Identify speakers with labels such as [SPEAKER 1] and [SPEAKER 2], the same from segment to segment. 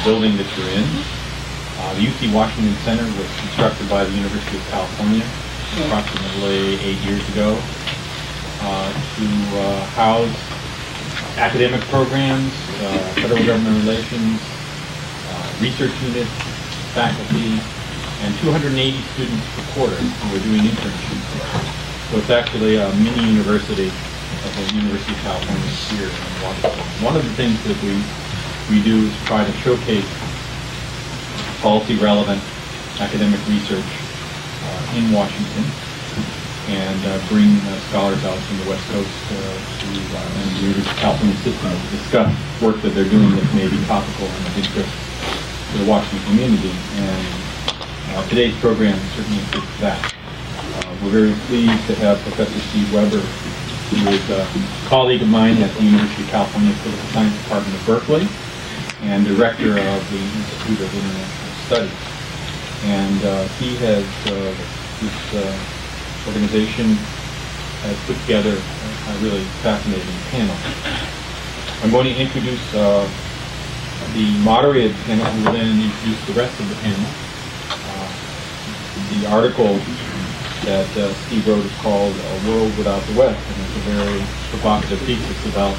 [SPEAKER 1] building that you're in. The UC Washington Center was constructed by the University of California approximately 8 years ago to house academic programs, federal government relations, research units, faculty, and 280 students per quarter who are doing internships. So it's actually a mini university of the University of California here in Washington. One of the things that we do is try to showcase policy-relevant academic research in Washington and bring scholars out from the West Coast and the University of California system to discuss work that they're doing that may be topical and of interest to the Washington community. And today's program certainly fits that. We're very pleased to have Professor Steve Weber, who is a colleague of mine at the University of California Political Science Department of Berkeley and director of the Institute of International Studies. And he has, his organization has put together a really fascinating panel. I'm going to introduce the moderated panel, who will then introduce the rest of the panel. The article that Steve wrote is called "A World Without the West," and it's a very provocative thesis about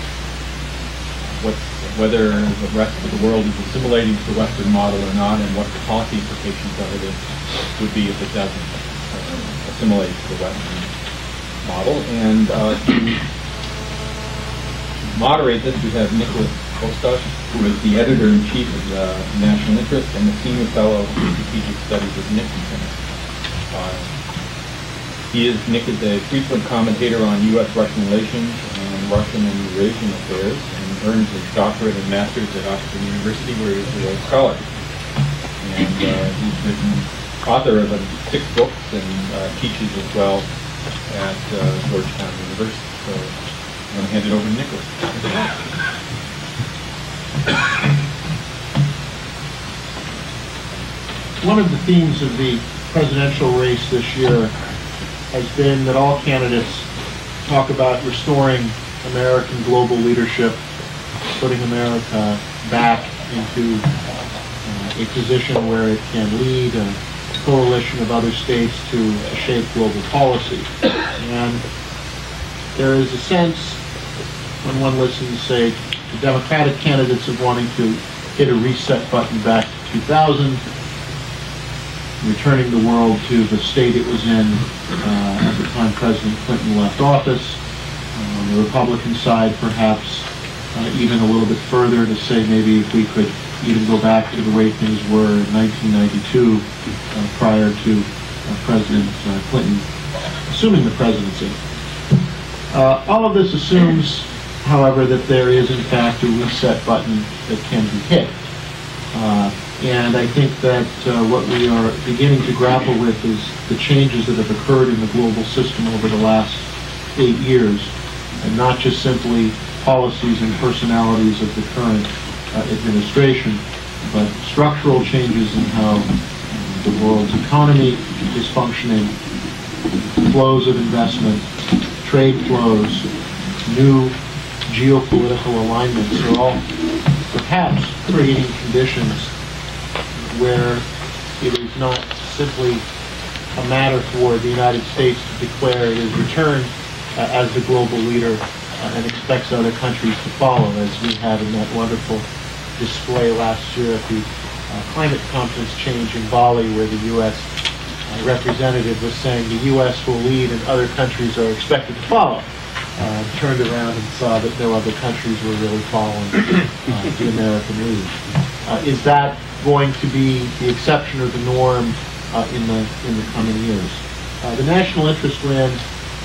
[SPEAKER 1] whether the rest of the world is assimilating to the Western model or not, and what the policy implications of it would be if it doesn't assimilate to the Western model. And to moderate this, we have Nicholas Kostas, who is the editor-in-chief of the National Interest and the senior fellow in strategic studies at the Nixon Center. Nick is a frequent commentator on U.S.-Russian relations and Russian and Eurasian affairs, and earns his doctorate and master's at Oxford University, where he is a Rhodes Scholar. And he's written author of 6 books and teaches as well at Georgetown University. So I'm going to hand it over to Nicholas.
[SPEAKER 2] One of the themes of the presidential race this year has been that all candidates talk about restoring American global leadership, putting America back into a position where it can lead a coalition of other states to shape global policy. And there is a sense, when one listens, say, to Democratic candidates of wanting to hit a reset button back to 2000, returning the world to the state it was in at the time President Clinton left office. On the Republican side, perhaps even a little bit further to say maybe if we could even go back to the way things were in 1992 prior to President Clinton assuming the presidency. All of this assumes, however, that there is in fact a reset button that can be hit. And I think that what we are beginning to grapple with is the changes that have occurred in the global system over the last 8 years, and not just simply policies and personalities of the current administration, but structural changes in how the world's economy is functioning, flows of investment, trade flows, new geopolitical alignments are all perhaps creating conditions where it is not simply a matter for the United States to declare it is returned as the global leader and expects other countries to follow, as we had in that wonderful display last year at the climate conference change in Bali, where the U.S. Representative was saying the U.S. will lead and other countries are expected to follow. Turned around and saw that no other countries were really following the American lead. Is that going to be the exception or the norm in the coming years? The National Interest ran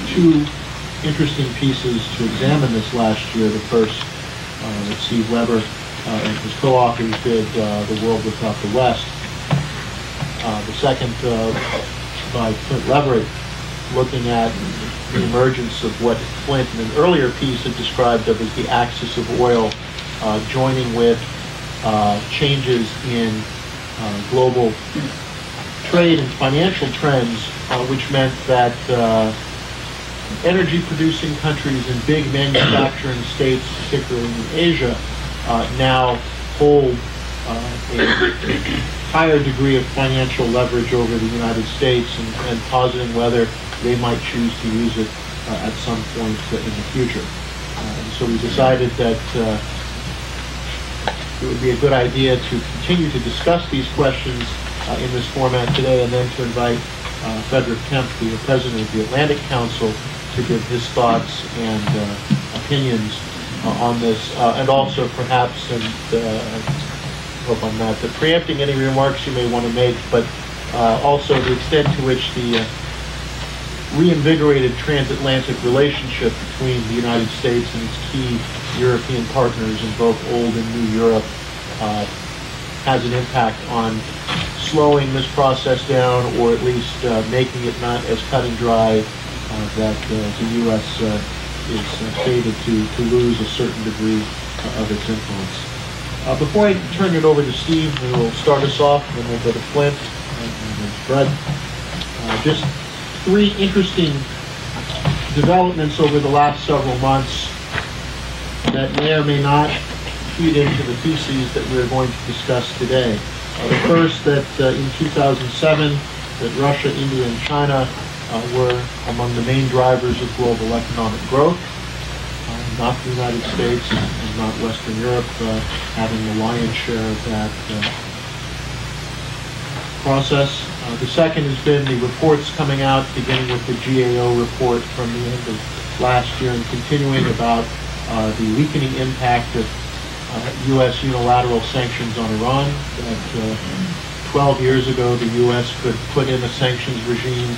[SPEAKER 2] 2 interesting pieces to examine this last year. The first that Steve Weber and his co-authors did, The World Without the West. The second by Clint Leverett, looking at the emergence of what Clint in an earlier piece had described of as the axis of oil, joining with changes in global trade and financial trends, which meant that energy-producing countries and big manufacturing states, particularly in Asia, now hold a higher degree of financial leverage over the United States and positing whether they might choose to use it at some point in the future. And so we decided that it would be a good idea to continue to discuss these questions in this format today, and then to invite Frederick Kemp, the president of the Atlantic Council, to give his thoughts and opinions on this, and also perhaps, and I hope I'm not preempting any remarks you may want to make, but also the extent to which the reinvigorated transatlantic relationship between the United States and its key European partners in both old and new Europe has an impact on slowing this process down, or at least making it not as cut and dry that the U.S. is fated to lose a certain degree of its influence. Before I turn it over to Steve, who will start us off, and then we'll go to Flint and then Fred, just three interesting developments over the last several months that may or may not feed into the theses that we're going to discuss today. The first, that in 2007, that Russia, India, and China were among the main drivers of global economic growth, not the United States and not Western Europe having the lion's share of that process. The second has been the reports coming out, beginning with the GAO report from the end of last year and continuing, about the weakening impact of U.S. unilateral sanctions on Iran. That 12 years ago, the U.S. could put in a sanctions regime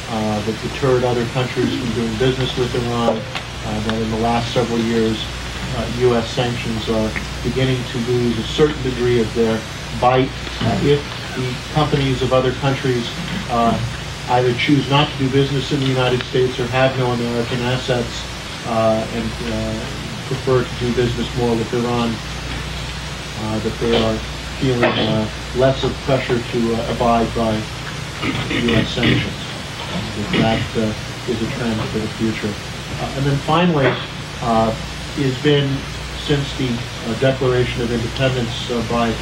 [SPEAKER 2] that deterred other countries from doing business with Iran. That in the last several years, U.S. sanctions are beginning to lose a certain degree of their bite if the companies of other countries either choose not to do business in the United States or have no American assets and prefer to do business more with Iran, that they are feeling less of pressure to abide by U.S. sanctions. That is a trend for the future. And then finally, it's been, since the declaration of independence by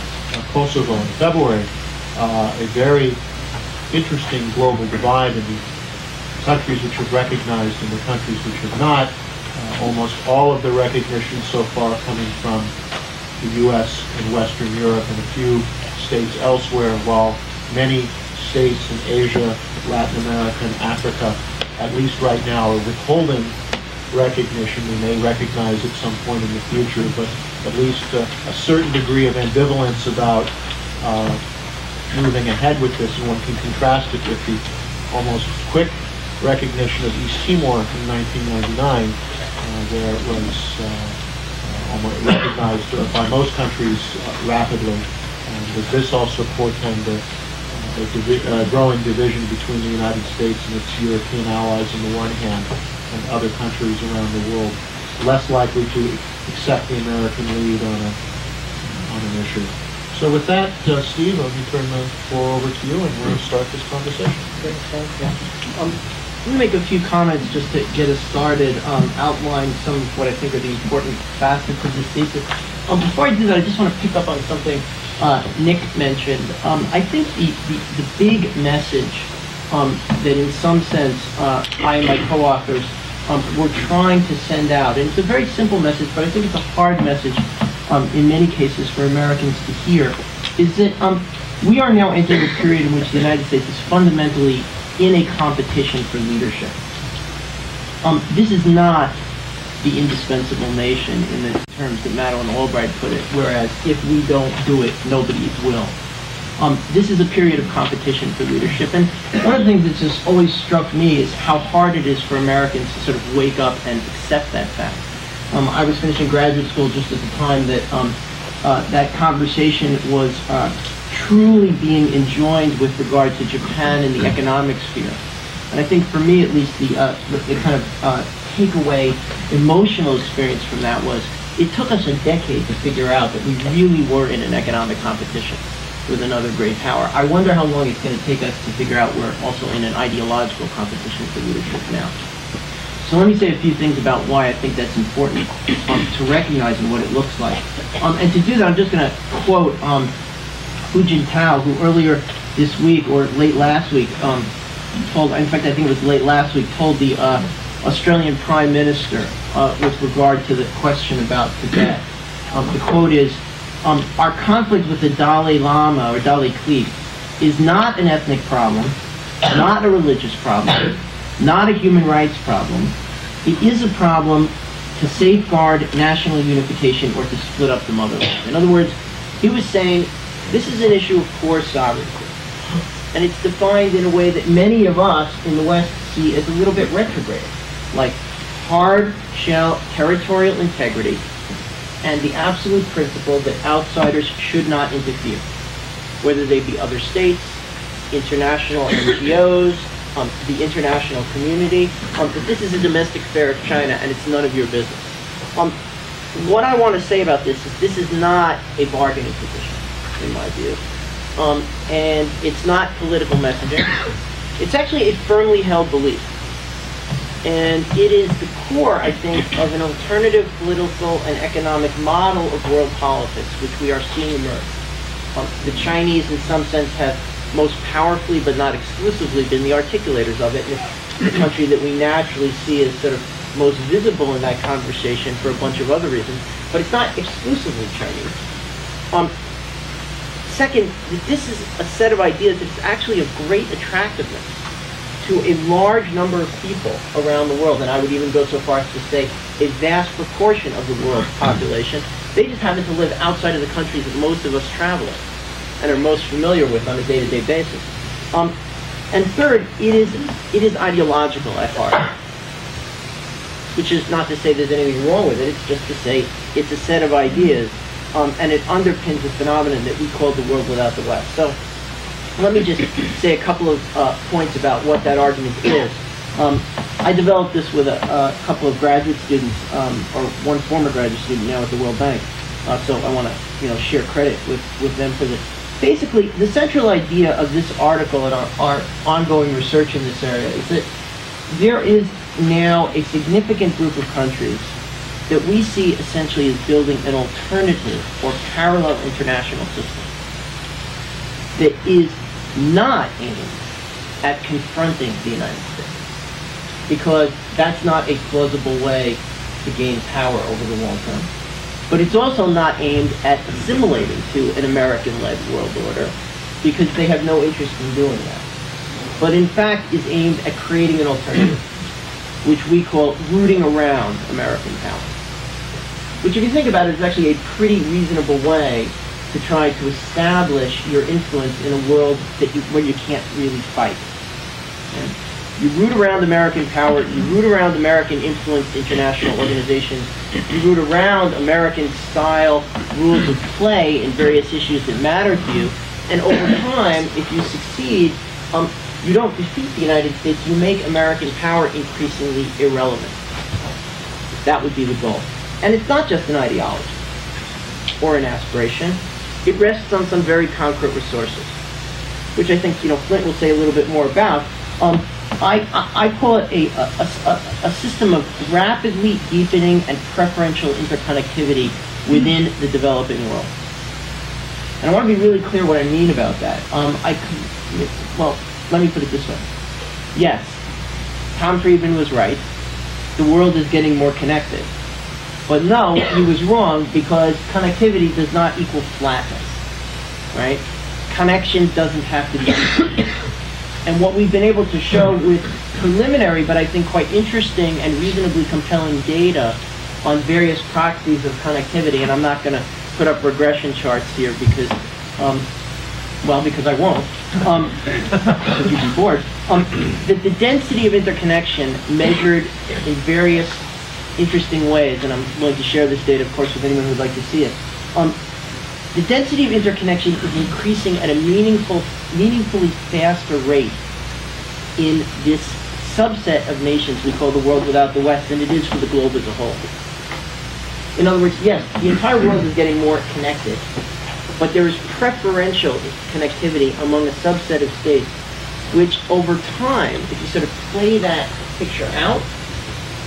[SPEAKER 2] Kosovo in February, a very interesting global divide in the countries which have recognized and the countries which have not. Almost all of the recognition so far coming from the U.S. and Western Europe and a few states elsewhere, while many states in Asia, Latin America, and Africa, at least right now, are withholding recognition. We may recognize at some point in the future, but at least a certain degree of ambivalence about moving ahead with this, and one can contrast it with the almost quick recognition of East Timor in 1999, where it was almost recognized by most countries rapidly. Does this also portend a growing division between the United States and its European allies on the one hand, and other countries around the world less likely to accept the American lead on an issue? So with that, Steve, let me turn the floor over to you, and we're going to start this conversation.
[SPEAKER 3] Great, thanks. Let me make a few comments just to get us started, outline some of what I think are the important facets of this thesis. Before I do that, I just want to pick up on something Nick mentioned. I think the big message that in some sense I and my co-authors were trying to send out, and it's a very simple message, but I think it's a hard message in many cases for Americans to hear, is that we are now entering a period in which the United States is fundamentally in a competition for leadership. This is not the indispensable nation in the terms that Madeleine Albright put it, whereas if we don't do it, nobody will. This is a period of competition for leadership, and one of the things that's just always struck me is how hard it is for Americans to sort of wake up and accept that fact. I was finishing graduate school just at the time that that conversation was truly being enjoined with regard to Japan in the economic sphere. And I think for me at least, the kind of takeaway emotional experience from that was it took us a decade to figure out that we really were in an economic competition with another great power. I wonder how long it's going to take us to figure out we're also in an ideological competition for leadership now. So let me say a few things about why I think that's important to recognize and what it looks like. And to do that, I'm just going to quote Hu Jintao, who earlier this week or late last week told, in fact I think it was late last week, told the Australian Prime Minister with regard to the question about Tibet. The quote is, our conflict with the Dalai Lama or Dalai clique is not an ethnic problem, not a religious problem, not a human rights problem. It is a problem to safeguard national unification or to split up the motherland. In other words, he was saying this is an issue of core sovereignty. And it's defined in a way that many of us in the West see as a little bit retrograde, like hard shell territorial integrity and the absolute principle that outsiders should not interfere, whether they be other states, international NGOs, the international community, that this is a domestic affair of China and it's none of your business. What I want to say about this is not a bargaining position, in my view. And it's not political messaging. It's actually a firmly held belief. And it is the core, I think, of an alternative political and economic model of world politics, which we are seeing emerge. The Chinese, in some sense, have most powerfully, but not exclusively, been the articulators of it. And it's the country that we naturally see as sort of most visible in that conversation for a bunch of other reasons. But it's not exclusively Chinese. Second, this is a set of ideas that's actually of great attractiveness to a large number of people around the world, and I would even go so far as to say a vast proportion of the world's population. They just happen to live outside of the countries that most of us travel in and are most familiar with on a day-to-day basis. And third, it is ideological at heart, which is not to say there's anything wrong with it. It's just to say it's a set of ideas, and it underpins a phenomenon that we call the world without the West. So let me just say a couple of points about what that argument is. I developed this with a couple of graduate students, or one former graduate student now at the World Bank. So I want to, share credit with them for this. Basically, the central idea of this article and our ongoing research in this area is that there is now a significant group of countries that we see essentially as building an alternative or parallel international system that is not aimed at confronting the United States, because that's not a plausible way to gain power over the long term. But it's also not aimed at assimilating to an American-led world order, because they have no interest in doing that. But in fact is aimed at creating an alternative, which we call rooting around American power. Which, if you think about it, is actually a pretty reasonable way to try to establish your influence in a world where you can't really fight. Okay? You root around American power, you root around American influenced international organizations, you root around American-style rules of play in various issues that matter to you, and over time, if you succeed, you don't defeat the United States, you make American power increasingly irrelevant. That would be the goal. And it's not just an ideology or an aspiration. It rests on some very concrete resources, which I think Flint will say a little bit more about. I call it a system of rapidly deepening and preferential interconnectivity within the developing world. And I want to be really clear what I mean about that. Well, let me put it this way. Yes, Tom Friedman was right. The world is getting more connected. But no, he was wrong, because connectivity does not equal flatness, right? Connection doesn't have to be equal. And what we've been able to show with preliminary, but I think quite interesting and reasonably compelling data on various proxies of connectivity, and I'm not going to put up regression charts here because, because I won't, because you'd be bored, that the density of interconnection measured in various interesting ways, and I'm willing to share this data, of course, with anyone who would like to see it. The density of interconnection is increasing at a meaningfully faster rate in this subset of nations we call the world without the West than it is for the globe as a whole. In other words, yes, the entire world is getting more connected, but there is preferential connectivity among a subset of states, which over time, if you sort of play that picture out,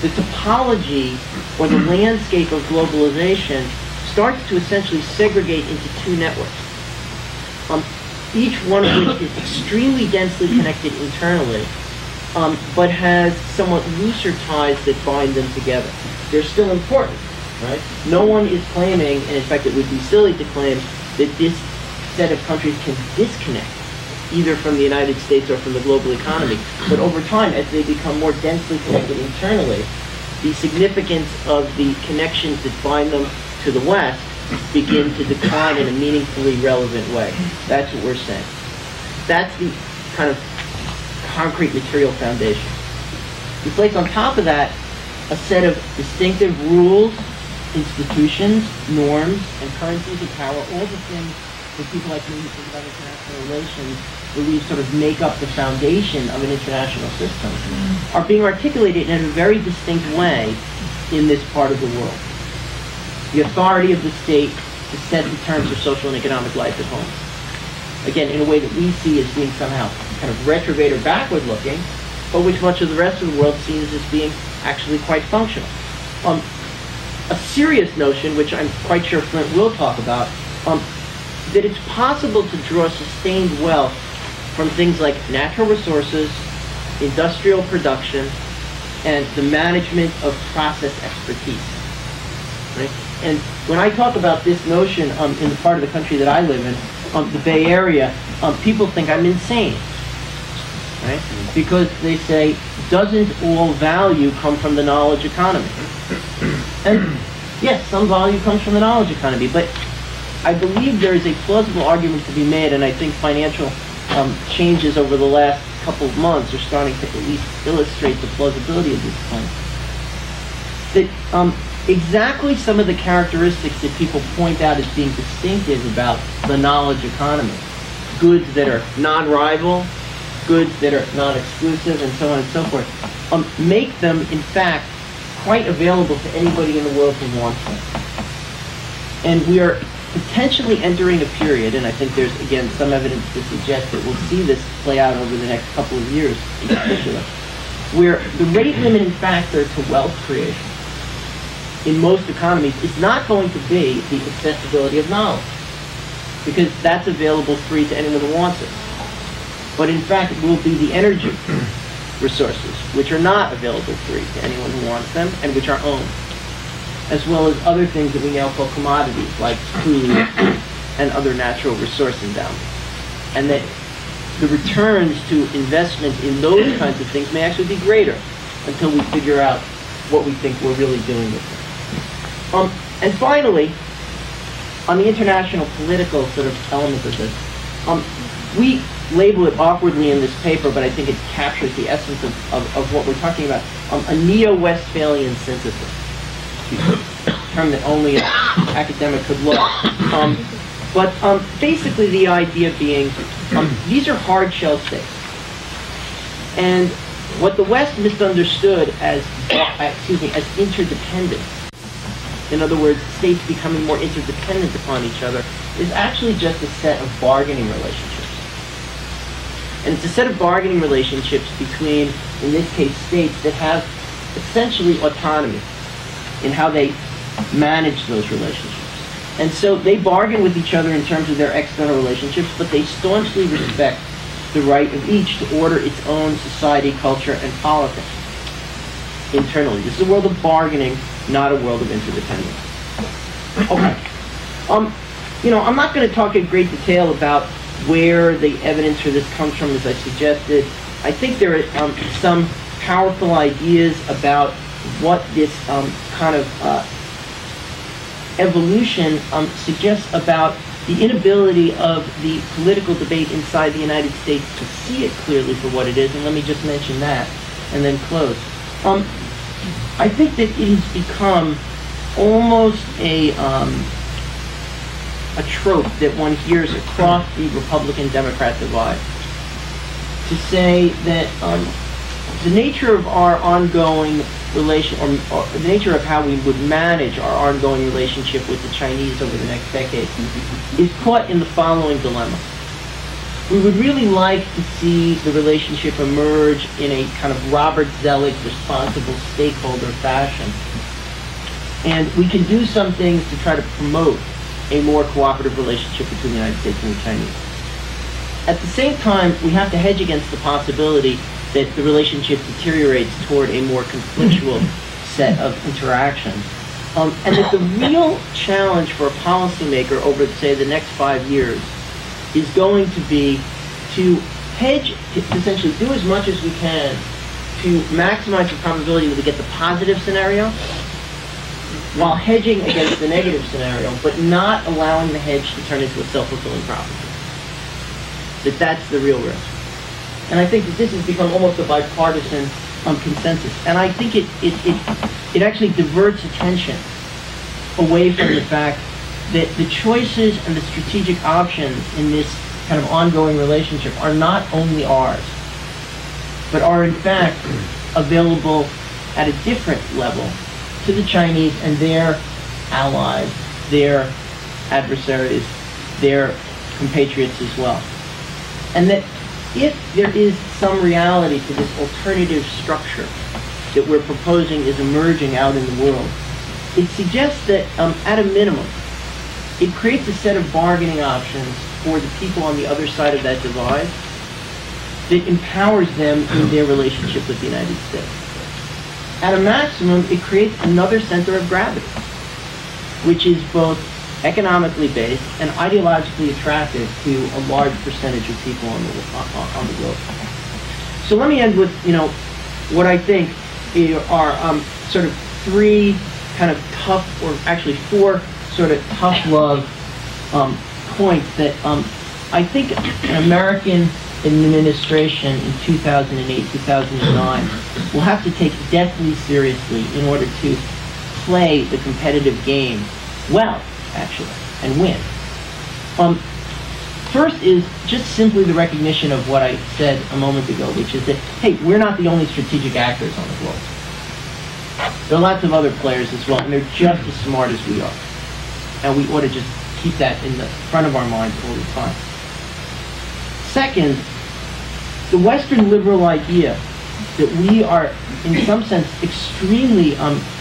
[SPEAKER 3] the topology or the landscape of globalization starts to essentially segregate into two networks, each one of which is extremely densely connected internally, but has somewhat looser ties that bind them together. They're still important, right? No one is claiming, and in fact it would be silly to claim, that this set of countries can disconnect either from the United States or from the global economy. But over time, as they become more densely connected internally, the significance of the connections that bind them to the West begin to decline in a meaningfully relevant way. That's what we're saying. That's the kind of concrete material foundation. We place on top of that a set of distinctive rules, institutions, norms, and currencies of power, all the things that people like me who think about international relations believe sort of make up the foundation of an international system, are being articulated in a very distinct way in this part of the world. The authority of the state to set the terms of social and economic life at home. Again, in a way that we see as being somehow kind of retrograde or backward looking, but which much of the rest of the world sees as being actually quite functional. A serious notion, which I'm quite sure Flint will talk about, that it's possible to draw sustained wealth from things like natural resources, industrial production, and the management of process expertise. Right? And when I talk about this notion in the part of the country that I live in, the Bay Area, people think I'm insane. Right? Because they say, doesn't all value come from the knowledge economy? And yes, some value comes from the knowledge economy, but I believe there is a plausible argument to be made, and I think financial changes over the last couple of months are starting to at least illustrate the plausibility of this point. That exactly some of the characteristics that people point out as being distinctive about the knowledge economy, goods that are non-rival, goods that are non-exclusive, and so on and so forth, make them, in fact, quite available to anybody in the world who wants them. And we are potentially entering a period, and I think there's, again, some evidence to suggest that we'll see this play out over the next couple of years in particular, where the rate limiting factor to wealth creation in most economies is not going to be the accessibility of knowledge, because that's available free to anyone who wants it. But in fact, it will be the energy resources, which are not available free to anyone who wants them, and which are owned, as well as other things that we now call commodities, like food and other natural resource endowments. And that the returns to investment in those kinds of things may actually be greater until we figure out what we think we're really doing with them. And finally, on the international political sort of element of this, we label it awkwardly in this paper, but I think it captures the essence of what we're talking about, a neo-Westphalian synthesis. A term that only an academic could love. But basically the idea being, these are hard shell states. And what the West misunderstood as interdependence, in other words, states becoming more interdependent upon each other, is actually just a set of bargaining relationships. And it's a set of bargaining relationships between, in this case, states that have essentially autonomy in how they manage those relationships. And so they bargain with each other in terms of their external relationships, but they staunchly respect the right of each to order its own society, culture, and politics internally. This is a world of bargaining, not a world of interdependence. Okay. I'm not going to talk in great detail about where the evidence for this comes from, as I suggested. I think there are some powerful ideas about what this kind of evolution suggests about the inability of the political debate inside the United States to see it clearly for what it is, and let me just mention that, and then close. I think that it has become almost a trope that one hears across the Republican-Democrat divide to say that the nature of our ongoing relation, or the nature of how we would manage our ongoing relationship with the Chinese over the next decade, is caught in the following dilemma. We would really like to see the relationship emerge in a kind of Robert Zelig responsible stakeholder fashion. And we can do some things to try to promote a more cooperative relationship between the United States and the Chinese. At the same time, we have to hedge against the possibility that the relationship deteriorates toward a more conflictual set of interactions. And that the real challenge for a policymaker over, say, the next 5 years is going to be to hedge, to essentially do as much as we can to maximize the probability that we get the positive scenario while hedging against the negative scenario, but not allowing the hedge to turn into a self-fulfilling prophecy. That's the real risk. And I think that this has become almost a bipartisan consensus. And I think it actually diverts attention away from the fact that the choices and the strategic options in this kind of ongoing relationship are not only ours, but are in fact available at a different level to the Chinese and their allies, their adversaries, their compatriots as well. And that if there is some reality to this alternative structure that we're proposing is emerging out in the world, it suggests that at a minimum, it creates a set of bargaining options for the people on the other side of that divide that empowers them in their relationship with the United States. At a maximum, it creates another center of gravity, which is both economically based and ideologically attractive to a large percentage of people on the globe. So let me end with, what I think are sort of three kind of tough, or actually four sort of tough love points that I think an American administration in 2008, 2009 will have to take deathly seriously in order to play the competitive game well, actually, and win. First is just simply the recognition of what I said a moment ago, which is that, hey, we're not the only strategic actors on the globe. There are lots of other players as well, and they're just as smart as we are. And we ought to just keep that in the front of our minds all the time. Second, the Western liberal idea that we are, in some sense, extremely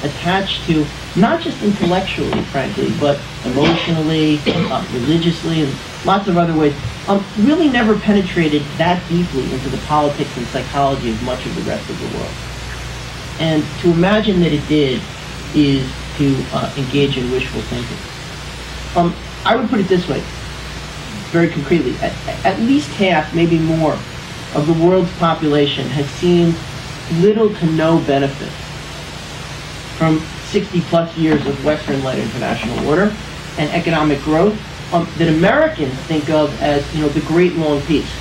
[SPEAKER 3] attached to, not just intellectually, frankly, but emotionally, religiously, and lots of other ways, really never penetrated that deeply into the politics and psychology of much of the rest of the world. And to imagine that it did is to engage in wishful thinking. I would put it this way, very concretely. At least half, maybe more, of the world's population has seen little to no benefit from 60-plus years of Western-led international order and economic growth that Americans think of as, the Great Long Peace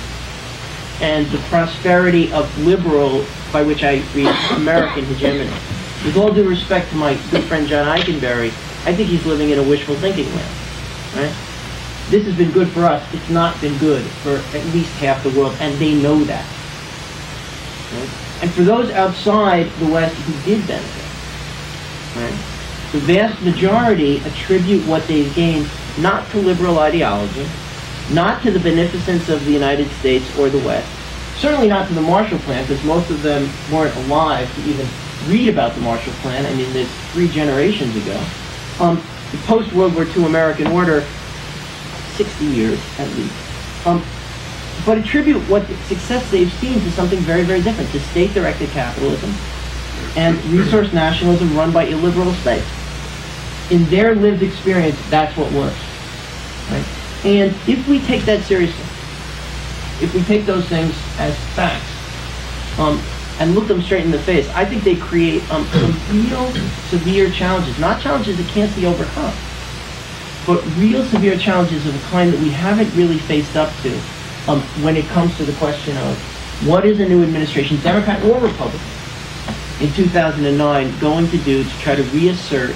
[SPEAKER 3] and the prosperity of liberal, by which I read American hegemony. With all due respect to my good friend John Eikenberry, I think he's living in a wishful thinking land, right? This has been good for us. It's not been good for at least half the world, and they know that. Right? And for those outside the West who did benefit, right, the vast majority attribute what they've gained not to liberal ideology, not to the beneficence of the United States or the West, certainly not to the Marshall Plan, because most of them weren't alive to even read about the Marshall Plan. I mean, there's 3 generations ago. The post-World War II American order, 60 years at least, but attribute what success they've seen to something very, very different, to state-directed capitalism and resource nationalism run by illiberal states. In their lived experience, that's what works. Right? And if we take that seriously, if we take those things as facts and look them straight in the face, I think they create some real severe challenges, not challenges that can't be overcome, but real severe challenges of a kind that we haven't really faced up to when it comes to the question of what is a new administration, Democrat or Republican, in 2009 going to do to try to reassert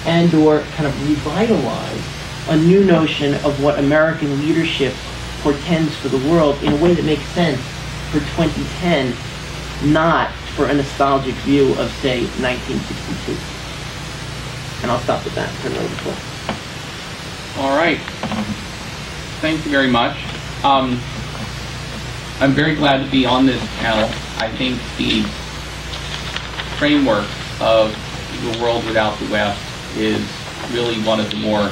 [SPEAKER 3] and or kind of revitalize a new notion of what American leadership portends for the world in a way that makes sense for 2010, not for a nostalgic view of, say, 1962. And I'll stop with that and turn it over to Paul.
[SPEAKER 4] All right. Thank you very much. I'm very glad to be on this panel. I think the framework of the world without the West is really one of the more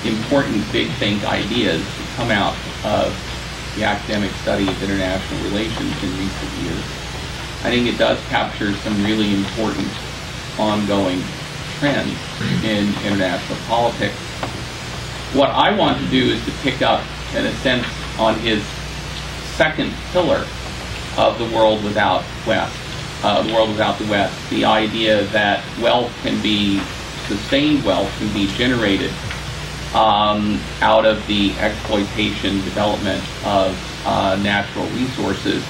[SPEAKER 4] important big think ideas to come out of the academic study of international relations in recent years. I think it does capture some really important ongoing trends in international politics. What I want to do is to pick up, in a sense, on his second pillar of the world without West, the world without the West, the idea that wealth can be, sustained wealth can be generated out of the exploitation, development of natural resources,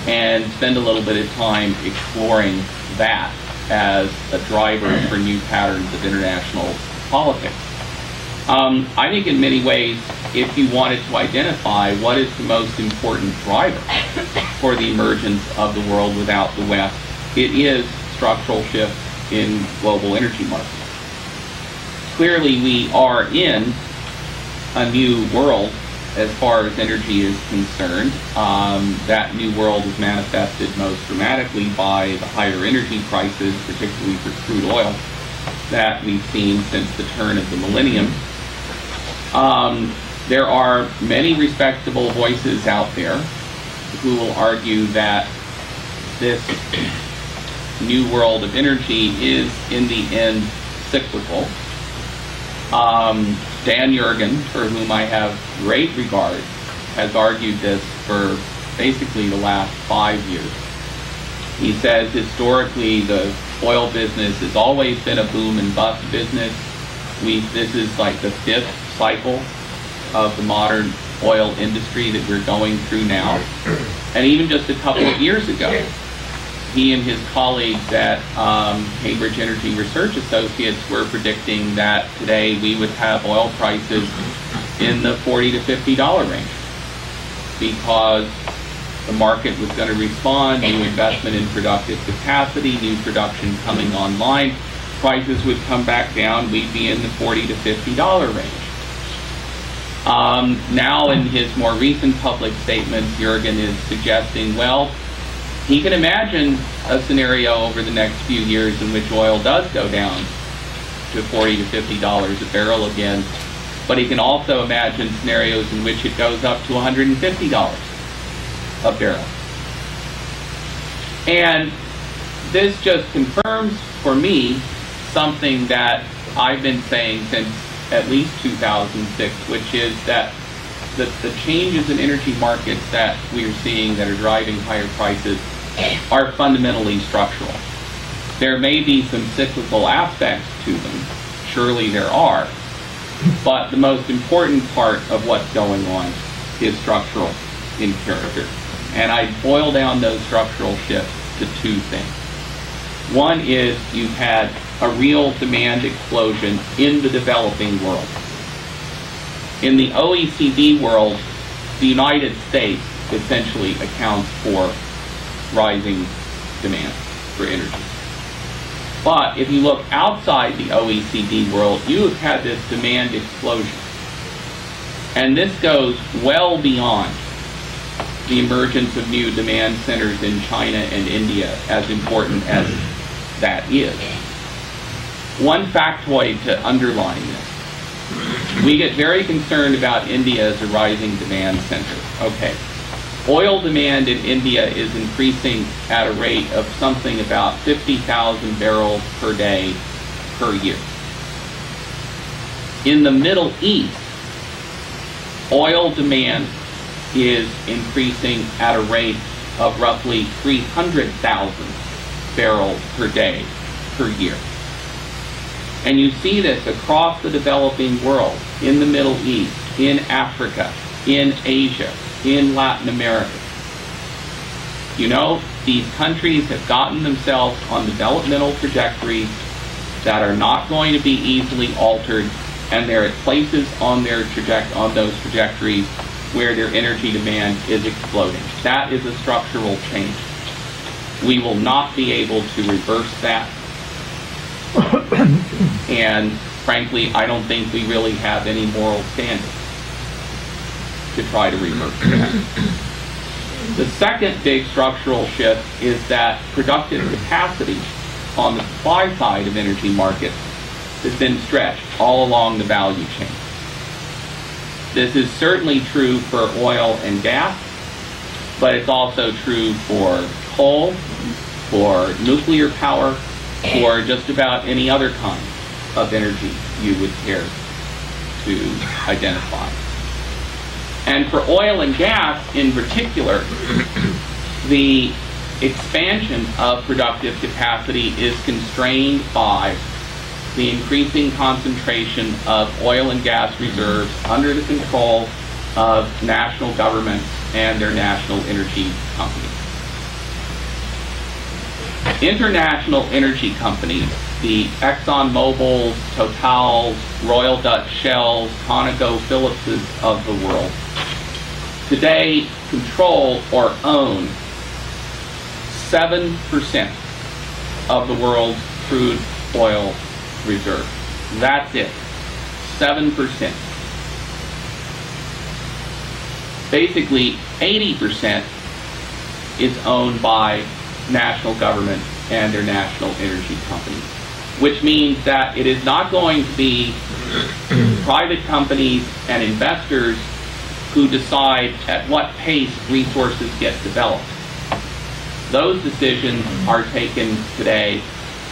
[SPEAKER 4] and spend a little bit of time exploring that as a driver for new patterns of international politics. I think in many ways, if you wanted to identify what is the most important driver for the emergence of the world without the West, it is structural shift in global energy markets. Clearly, we are in a new world as far as energy is concerned. That new world is manifested most dramatically by the higher energy prices, particularly for crude oil, that we've seen since the turn of the millennium. There are many respectable voices out there who will argue that this new world of energy is, in the end, cyclical. Dan Yergin, for whom I have great regard, has argued this for basically the last 5 years. He says historically the oil business has always been a boom and bust business. This is like the 5th cycle of the modern oil industry that we're going through now. And even just a couple of years ago, he and his colleagues at Cambridge Energy Research Associates were predicting that today we would have oil prices in the $40 to $50 range because the market was going to respond, new investment in productive capacity, new production coming online, prices would come back down, we'd be in the $40 to $50 range. Now in his more recent public statements, Yergin is suggesting, well, he can imagine a scenario over the next few years in which oil does go down to $40 to $50 a barrel again, but he can also imagine scenarios in which it goes up to $150 a barrel. And this just confirms for me something that I've been saying since at least 2006, which is that the changes in energy markets that we are seeing that are driving higher prices are fundamentally structural. There may be some cyclical aspects to them, surely there are, but the most important part of what's going on is structural in character. And I boil down those structural shifts to 2 things. One is you've had a real demand explosion in the developing world. In the OECD world, the United States essentially accounts for rising demand for energy. But if you look outside the OECD world, you have had this demand explosion. And this goes well beyond the emergence of new demand centers in China and India, as important as that is. One factoid to underline this. We get very concerned about India as a rising demand center. Okay. Oil demand in India is increasing at a rate of something about 50,000 barrels per day per year. In the Middle East, oil demand is increasing at a rate of roughly 300,000 barrels per day per year. And you see this across the developing world, in the Middle East, in Africa, in Asia, in Latin America. You know, these countries have gotten themselves on developmental trajectories that are not going to be easily altered, and they're at places on those trajectories where their energy demand is exploding. That is a structural change. We will not be able to reverse that. And frankly, I don't think we really have any moral standing to try to reverse that. The second big structural shift is that productive capacity on the supply side of energy markets has been stretched all along the value chain. This is certainly true for oil and gas, but it's also true for coal, for nuclear power, for just about any other kind of energy you would care to identify. And for oil and gas in particular, the expansion of productive capacity is constrained by the increasing concentration of oil and gas reserves under the control of national governments and their national energy companies. International energy companies, the ExxonMobils, Totals, Royal Dutch Shells, ConocoPhillipses of the world, today control or own 7% of the world's crude oil reserve. That's it. 7%. Basically, 80% is owned by national governments and their national energy companies, which means that it is not going to be private companies and investors who decide at what pace resources get developed. Those decisions are taken today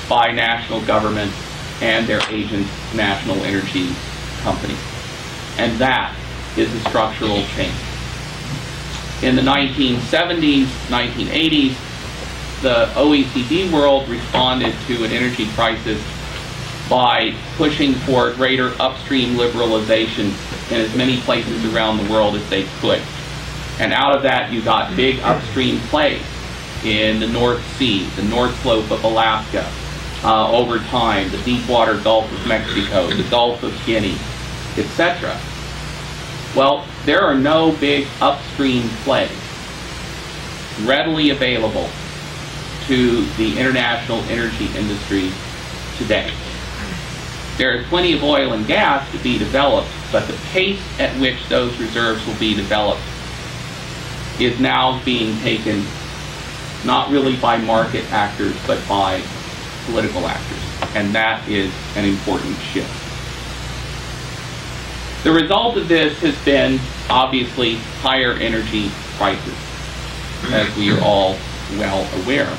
[SPEAKER 4] by national governments and their agents, national energy companies. And that is a structural change. In the 1970s, 1980s, the OECD world responded to an energy crisis by pushing for greater upstream liberalization in as many places around the world as they could. And out of that, you got big upstream plays in the North Sea, the North Slope of Alaska, over time, the Deepwater Gulf of Mexico, the Gulf of Guinea, etc. Well, there are no big upstream plays readily available to the international energy industry today. There is plenty of oil and gas to be developed, but the pace at which those reserves will be developed is now being taken not really by market actors, but by political actors. And that is an important shift. The result of this has been, obviously, higher energy prices, as we are all well aware of.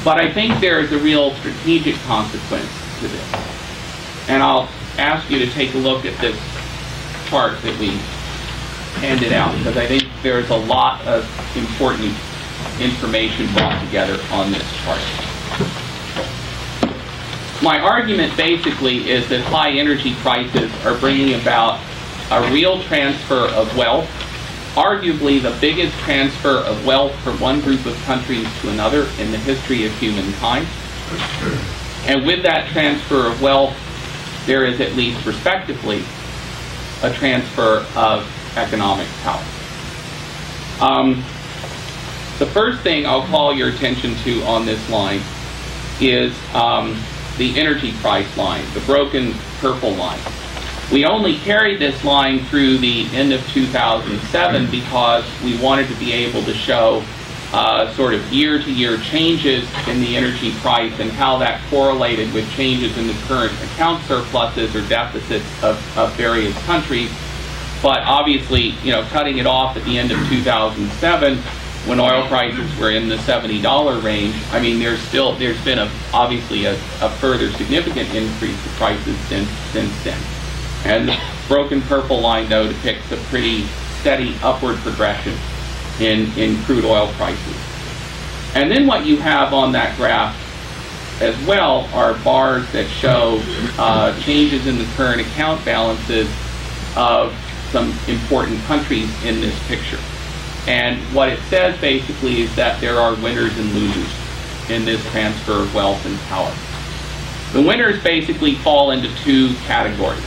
[SPEAKER 4] But I think there is a real strategic consequence to this. And I'll ask you to take a look at this chart that we handed out, because I think there's a lot of important information brought together on this chart. My argument basically is that high energy prices are bringing about a real transfer of wealth, arguably the biggest transfer of wealth from one group of countries to another in the history of humankind. And with that transfer of wealth, there is, at least prospectively, a transfer of economic power. The first thing I'll call your attention to on this line is the energy price line, the broken purple line. We only carried this line through the end of 2007 because we wanted to be able to show sort of year-to-year changes in the energy price and how that correlated with changes in the current account surpluses or deficits of various countries. But obviously, you know, cutting it off at the end of 2007, when oil prices were in the $70 range, I mean, there's been obviously a further significant increase in prices since then. And the broken purple line, though, depicts a pretty steady upward progression in crude oil prices. And then what you have on that graph as well are bars that show changes in the current account balances of some important countries in this picture. And what it says basically is that there are winners and losers in this transfer of wealth and power. The winners basically fall into two categories.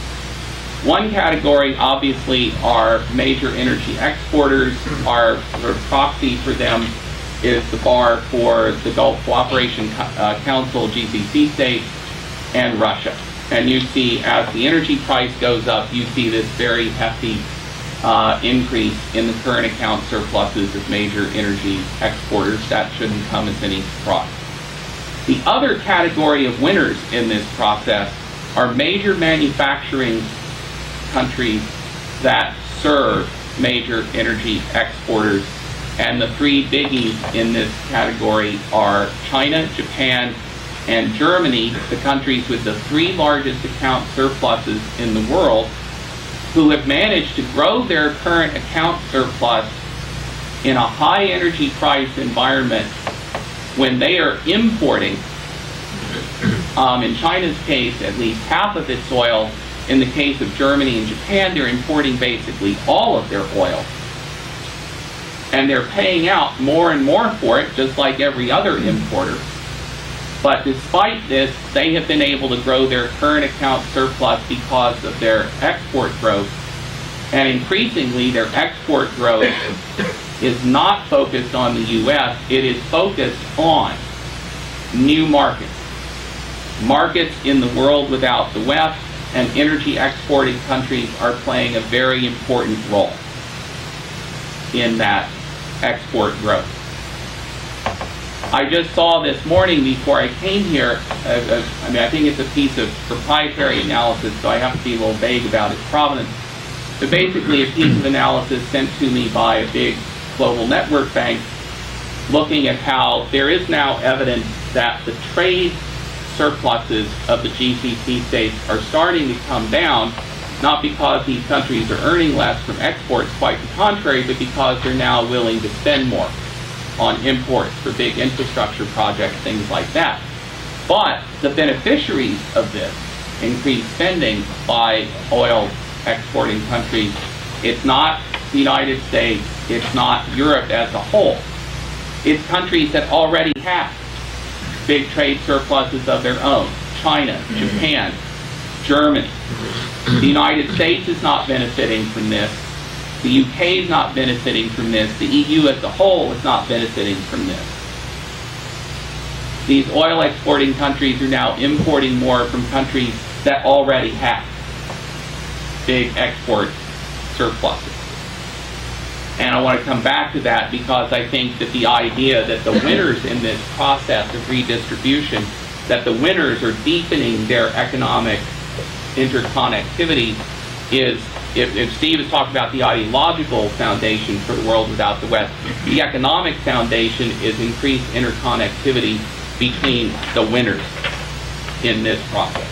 [SPEAKER 4] One category, obviously, are major energy exporters. Our sort of proxy for them is the bar for the Gulf Cooperation Council, GCC states, and Russia. And you see, as the energy price goes up, you see this very hefty increase in the current account surpluses of major energy exporters. That shouldn't come as any surprise. The other category of winners in this process are major manufacturing countries that serve major energy exporters. And the three biggies in this category are China, Japan, and Germany, the countries with the three largest account surpluses in the world, who have managed to grow their current account surplus in a high energy price environment when they are importing, in China's case, at least half of its oil. In the case of Germany and Japan, they're importing basically all of their oil. And they're paying out more and more for it, just like every other importer. But despite this, they have been able to grow their current account surplus because of their export growth. And increasingly, their export growth is not focused on the U.S., it is focused on new markets. Markets in the world without the West, and energy exporting countries are playing a very important role in that export growth. I just saw this morning before I came here, I think it's a piece of proprietary analysis, so I have to be a little vague about its provenance, but basically a piece of analysis sent to me by a big global network bank looking at how there is now evidence that the trade surpluses of the GCC states are starting to come down, not because these countries are earning less from exports, quite the contrary, but because they're now willing to spend more on imports for big infrastructure projects, things like that. But the beneficiaries of this increased spending by oil exporting countries, it's not the United States, it's not Europe as a whole. It's countries that already have big trade surpluses of their own. China, Japan, Germany. The United States is not benefiting from this. The UK is not benefiting from this. The EU as a whole is not benefiting from this. These oil exporting countries are now importing more from countries that already have big export surpluses. And I want to come back to that because I think that the idea that the winners in this process of redistribution, that the winners are deepening their economic interconnectivity is, if Steve has talked about the ideological foundation for the world without the West, the economic foundation is increased interconnectivity between the winners in this process.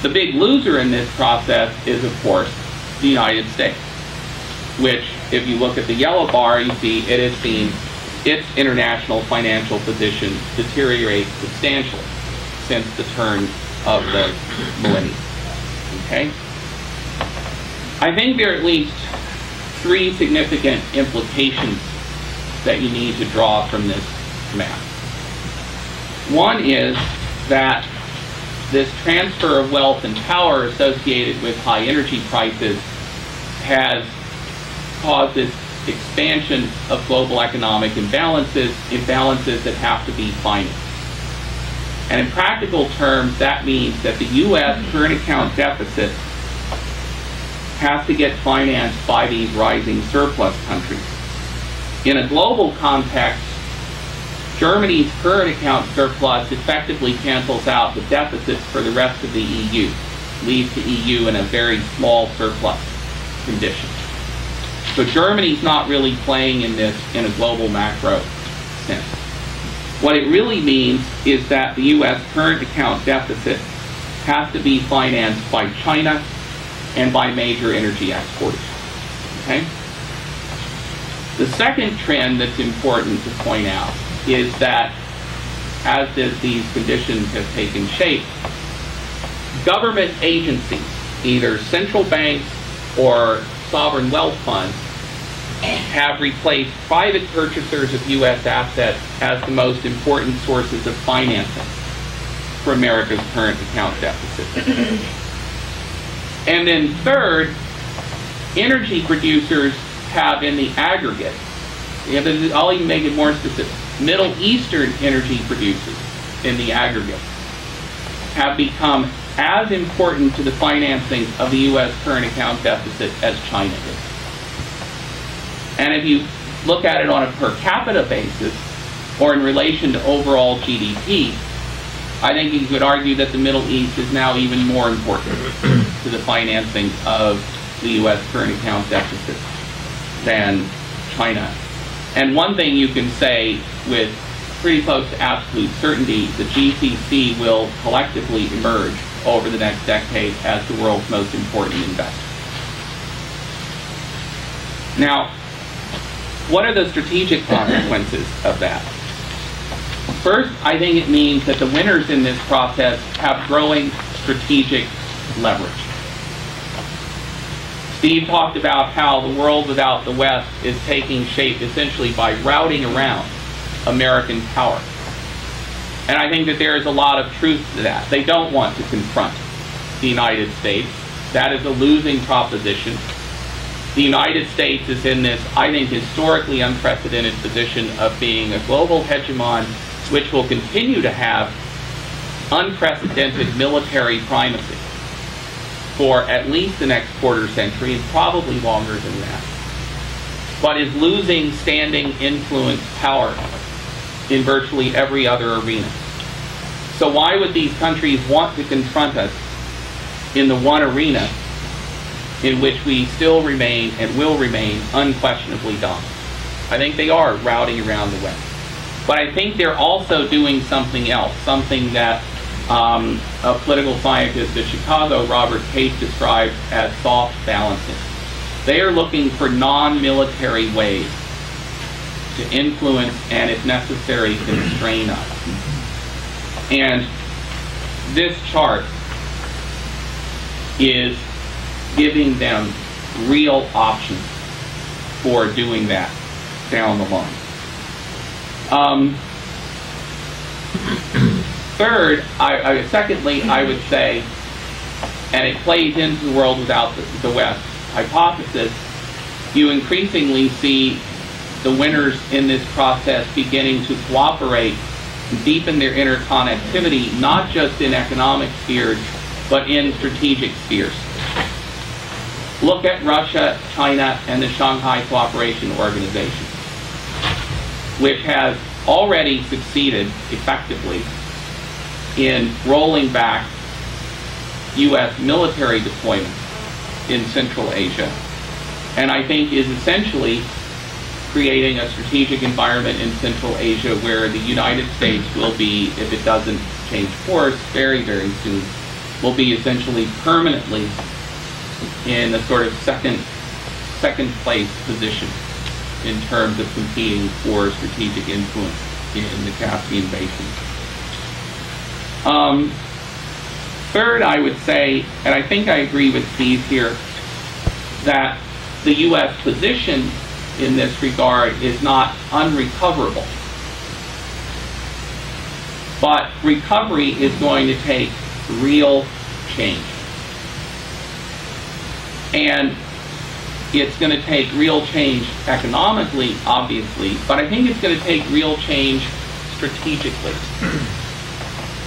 [SPEAKER 4] The big loser in this process is, of course, the United States, which, if you look at the yellow bar, you see it has seen its international financial position deteriorate substantially since the turn of the millennium. Okay? I think there are at least three significant implications that you need to draw from this map. One is that this transfer of wealth and power associated with high energy prices has caused this expansion of global economic imbalances that have to be financed. And in practical terms, that means that the U.S. current account deficit has to get financed by these rising surplus countries. In a global context, Germany's current account surplus effectively cancels out the deficits for the rest of the EU, leaves the EU in a very small surplus condition. So Germany's not really playing in this in a global macro sense. What it really means is that the U.S. current account deficit has to be financed by China and by major energy exporters. Okay? The second trend that's important to point out is that as these conditions have taken shape, government agencies, either central banks or sovereign wealth funds, have replaced private purchasers of U.S. assets as the most important sources of financing for America's current account deficit. And then third, energy producers have in the aggregate, I'll even make it more specific, Middle Eastern energy producers in the aggregate have become as important to the financing of the U.S. current account deficit as China is. And if you look at it on a per capita basis, or in relation to overall GDP, I think you could argue that the Middle East is now even more important to the financing of the U.S. current account deficit than China. And one thing you can say with pretty close to absolute certainty, the GCC will collectively emerge over the next decade as the world's most important investor. Now, what are the strategic consequences of that? First, I think it means that the winners in this process have growing strategic leverage. Steve talked about how the world without the West is taking shape essentially by routing around American power. And I think that there is a lot of truth to that. They don't want to confront the United States. That is a losing proposition. The United States is in this, I think, historically unprecedented position of being a global hegemon, which will continue to have unprecedented military primacy for at least the next quarter century, and probably longer than that, but is losing standing influence power in virtually every other arena. So why would these countries want to confront us in the one arena in which we still remain and will remain unquestionably dominant? I think they are routing around the West. But I think they're also doing something else, something that a political scientist at Chicago, Robert Case, described as soft balancing. They are looking for non-military ways to influence and, if necessary, constrain us. And this chart is giving them real options for doing that down the line. Third, secondly, I would say, and it plays into the world without the West hypothesis, you increasingly see the winners in this process beginning to cooperate and deepen their interconnectivity, not just in economic spheres, but in strategic spheres. Look at Russia, China, and the Shanghai Cooperation Organization, which has already succeeded effectively in rolling back U.S. military deployments in Central Asia, and I think is essentially creating a strategic environment in Central Asia where the United States will be, if it doesn't change course very, very soon, will be essentially permanently in a sort of second place position in terms of competing for strategic influence in the Caspian Basin. Third, I would say, and I think I agree with Steve here, that the U.S. position in this regard is not unrecoverable. But recovery is going to take real change. And it's going to take real change economically, obviously, but I think it's going to take real change strategically.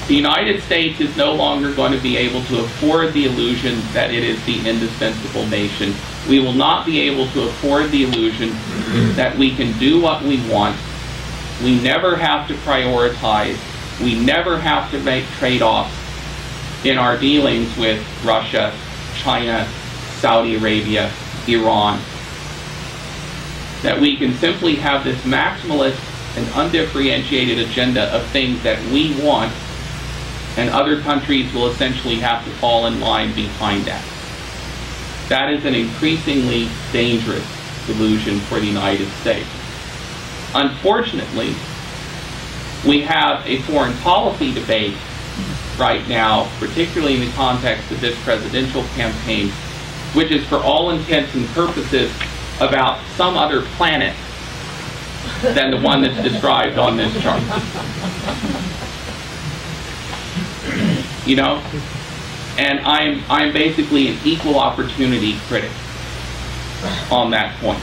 [SPEAKER 4] The United States is no longer going to be able to afford the illusion that it is the indispensable nation. We will not be able to afford the illusion that we can do what we want. We never have to prioritize. We never have to make trade-offs in our dealings with Russia, China, Saudi Arabia, Iran. That we can simply have this maximalist and undifferentiated agenda of things that we want, and other countries will essentially have to fall in line behind that. That is an increasingly dangerous delusion for the United States. Unfortunately, we have a foreign policy debate right now, particularly in the context of this presidential campaign, which is for all intents and purposes about some other planet than the one that's described on this chart. You know? And I'm basically an equal opportunity critic on that point.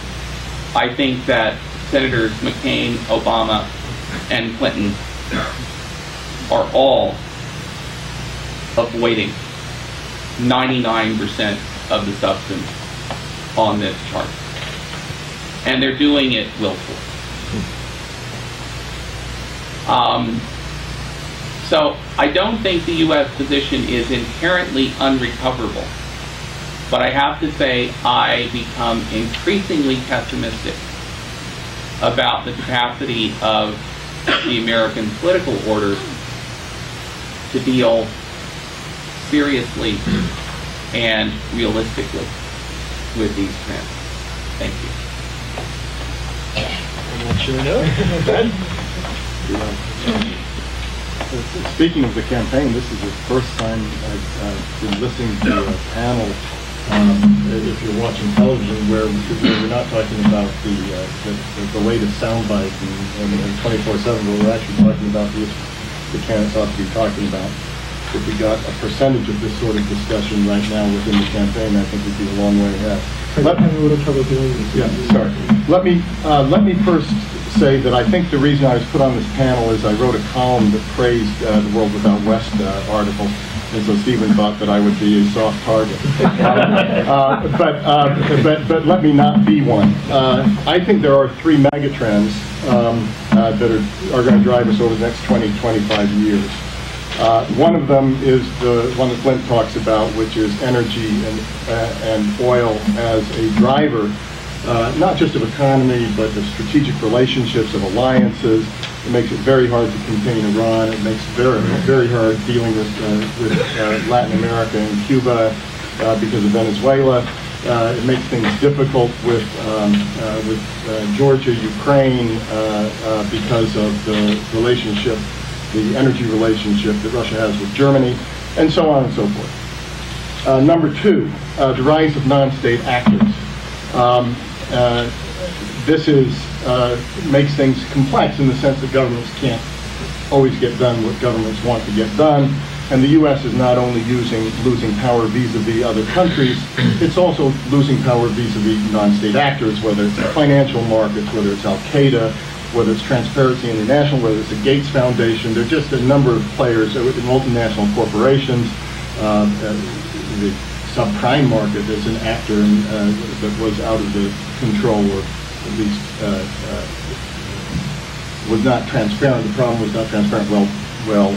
[SPEAKER 4] I think that Senators McCain, Obama, and Clinton are all avoiding 99% of the substance on this chart. And they're doing it willfully. So I don't think the U.S. position is inherently unrecoverable. But I have to say I become increasingly pessimistic about the capacity of the American political order to deal seriously and realistically with these trends. Thank you.
[SPEAKER 3] I'm not sure.
[SPEAKER 5] Speaking of the campaign, this is the first time I've been listening to a panel, if you're watching television, where we're not talking about the latest soundbite and 24/7, but we're actually talking about the candidates ought to be talking about. If we got a percentage of this sort of discussion right now within the campaign, I think we'd be a long way ahead.
[SPEAKER 6] I'm having a little trouble doing this.
[SPEAKER 5] Yeah, sorry. Let me first say that I think the reason I was put on this panel is I wrote a column that praised the World Without West article, and so Stephen thought that I would be a soft target. But let me not be one. I think there are three megatrends that are going to drive us over the next 20, 25 years. One of them is the one that Flint talks about, which is energy and oil as a driver, not just of economy, but of strategic relationships, of alliances. It makes it very hard to contain Iran. It makes it very, very hard dealing with Latin America and Cuba because of Venezuela. It makes things difficult with Georgia, Ukraine, because of the relationship, the energy relationship that Russia has with Germany, and so on and so forth. Number two, the rise of non-state actors. This makes things complex in the sense that governments can't always get done what governments want to get done, and the U.S. is not only losing power vis-a-vis other countries, it's also losing power vis-a-vis non-state actors, whether it's the financial markets, whether it's Al-Qaeda, whether it's Transparency International, whether it's the Gates Foundation. There are just a number of players, multinational corporations. The subprime market is an actor that was out of the control, or at least was not transparent. The problem was not transparent, well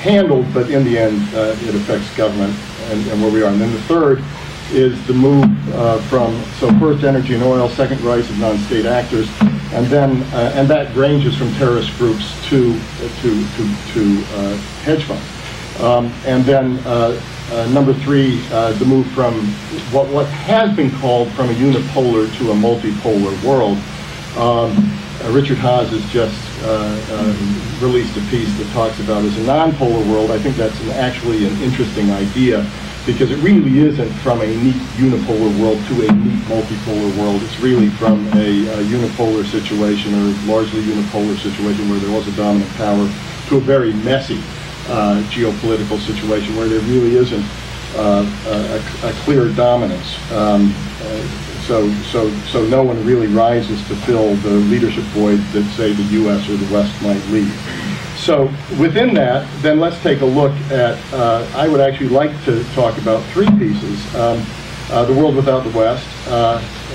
[SPEAKER 5] handled, but in the end it affects government and where we are. And then the third is the move so first energy and oil, second rise of non-state actors, and then and that ranges from terrorist groups to hedge funds, and then number three, the move from what has been called from a unipolar to a multipolar world. Richard Haas has just released a piece that talks about as a non-polar world. I think that's actually an interesting idea, because it really isn't from a neat unipolar world to a neat multipolar world. It's really from a unipolar situation, or largely unipolar situation, where there was a dominant power, to a very messy geopolitical situation where there really isn't a clear dominance. So no one really rises to fill the leadership void that, say, the U.S. or the West might leave. So within that, then let's take a look at, I would actually like to talk about three pieces. The World Without the West,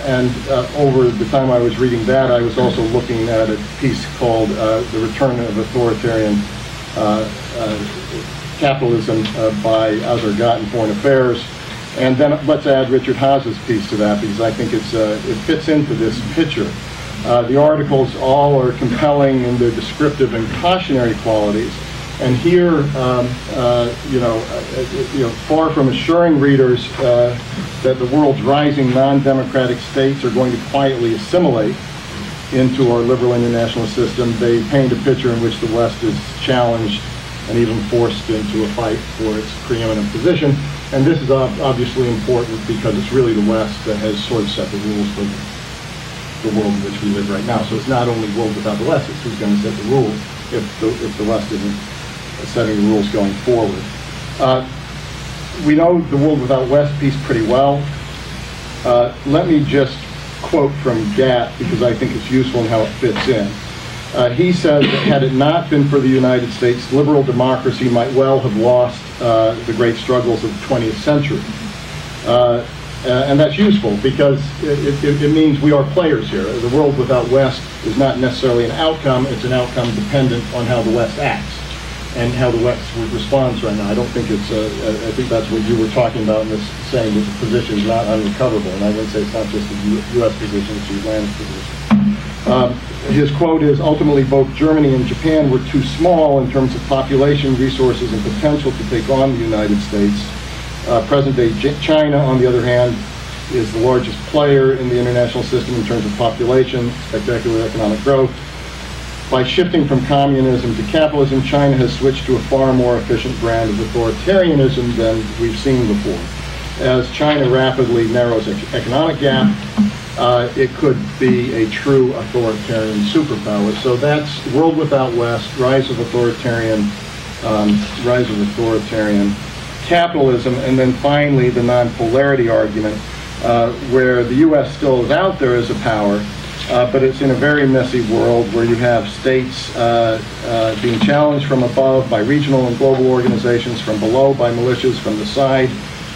[SPEAKER 5] and over the time I was reading that, I was also looking at a piece called The Return of Authoritarian Capitalism by Azargat in Foreign Affairs. And then let's add Richard Haas's piece to that, because I think it fits into this picture. The articles all are compelling in their descriptive and cautionary qualities. And here, far from assuring readers that the world's rising non-democratic states are going to quietly assimilate into our liberal international system, they paint a picture in which the West is challenged and even forced into a fight for its preeminent position. And this is obviously important because it's really the West that has sort of set the rules for the world in which we live right now. So it's not only world without the West, it's who's going to set the rules if the West isn't setting the rules going forward. We know the World Without West piece pretty well. Let me just quote from Gatt, because I think it's useful in how it fits in. He says that had it not been for the United States, liberal democracy might well have lost the great struggles of the 20th century. And that's useful because it means we are players here. The world without West is not necessarily an outcome, it's an outcome dependent on how the West acts and how the West responds right now. I don't think it's, I think that's what you were talking about in this, saying that the position is not unrecoverable. And I would say it's not just the U.S. position, it's the Atlantic position. His quote is, ultimately both Germany and Japan were too small in terms of population, resources, and potential to take on the United States. Present-day China, on the other hand, is the largest player in the international system in terms of population, spectacular economic growth. By shifting from communism to capitalism, China has switched to a far more efficient brand of authoritarianism than we've seen before. As China rapidly narrows its economic gap, it could be a true authoritarian superpower. So that's World Without West, rise of authoritarian capitalism, and then finally the non-polarity argument, where the U.S. still is out there as a power, but it's in a very messy world where you have states being challenged from above by regional and global organizations, from below by militias, from the side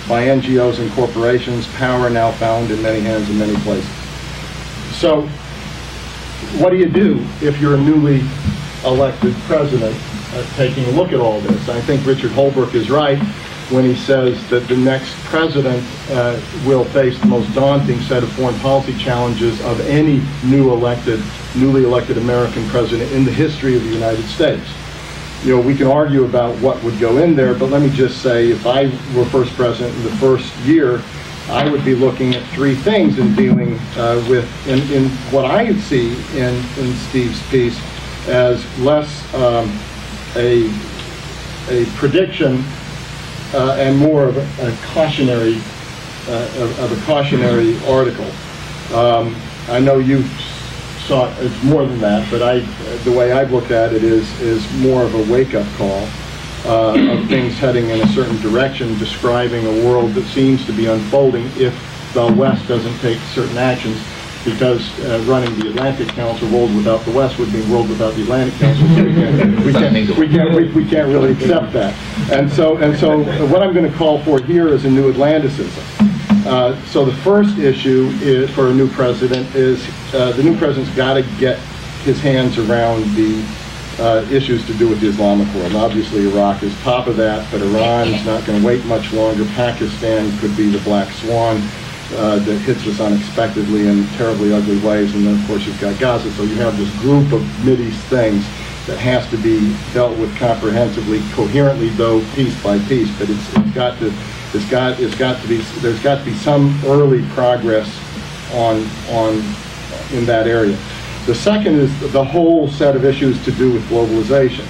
[SPEAKER 5] by NGOs and corporations, power now found in many hands in many places. So what do you do if you're a newly elected president taking a look at all this? I think Richard Holbrooke is right when he says that the next president will face the most daunting set of foreign policy challenges of any newly elected American president in the history of the United States. You know, we can argue about what would go in there, but let me just say, if I were first president in the first year, I would be looking at three things in dealing with, in what I see in Steve's piece as less a prediction and more of a cautionary article. I know you saw it's more than that, but the way I've looked at it is more of a wake-up call of things heading in a certain direction, describing a world that seems to be unfolding if the West doesn't take certain actions, because running the Atlantic Council, World Without the West, would mean World Without the Atlantic Council. So we can't really accept that. And so what I'm going to call for here is a new Atlanticism. So the first issue is, for a new president, is the new president's got to get his hands around the issues to do with the Islamic world. And obviously Iraq is top of that, but Iran is not going to wait much longer. Pakistan could be the black swan that hits us unexpectedly in terribly ugly ways. And then of course you've got Gaza. So you have this group of Mideast things that has to be dealt with comprehensively, coherently, though piece by piece. But there's got to be some early progress in that area. The second is the whole set of issues to do with globalization,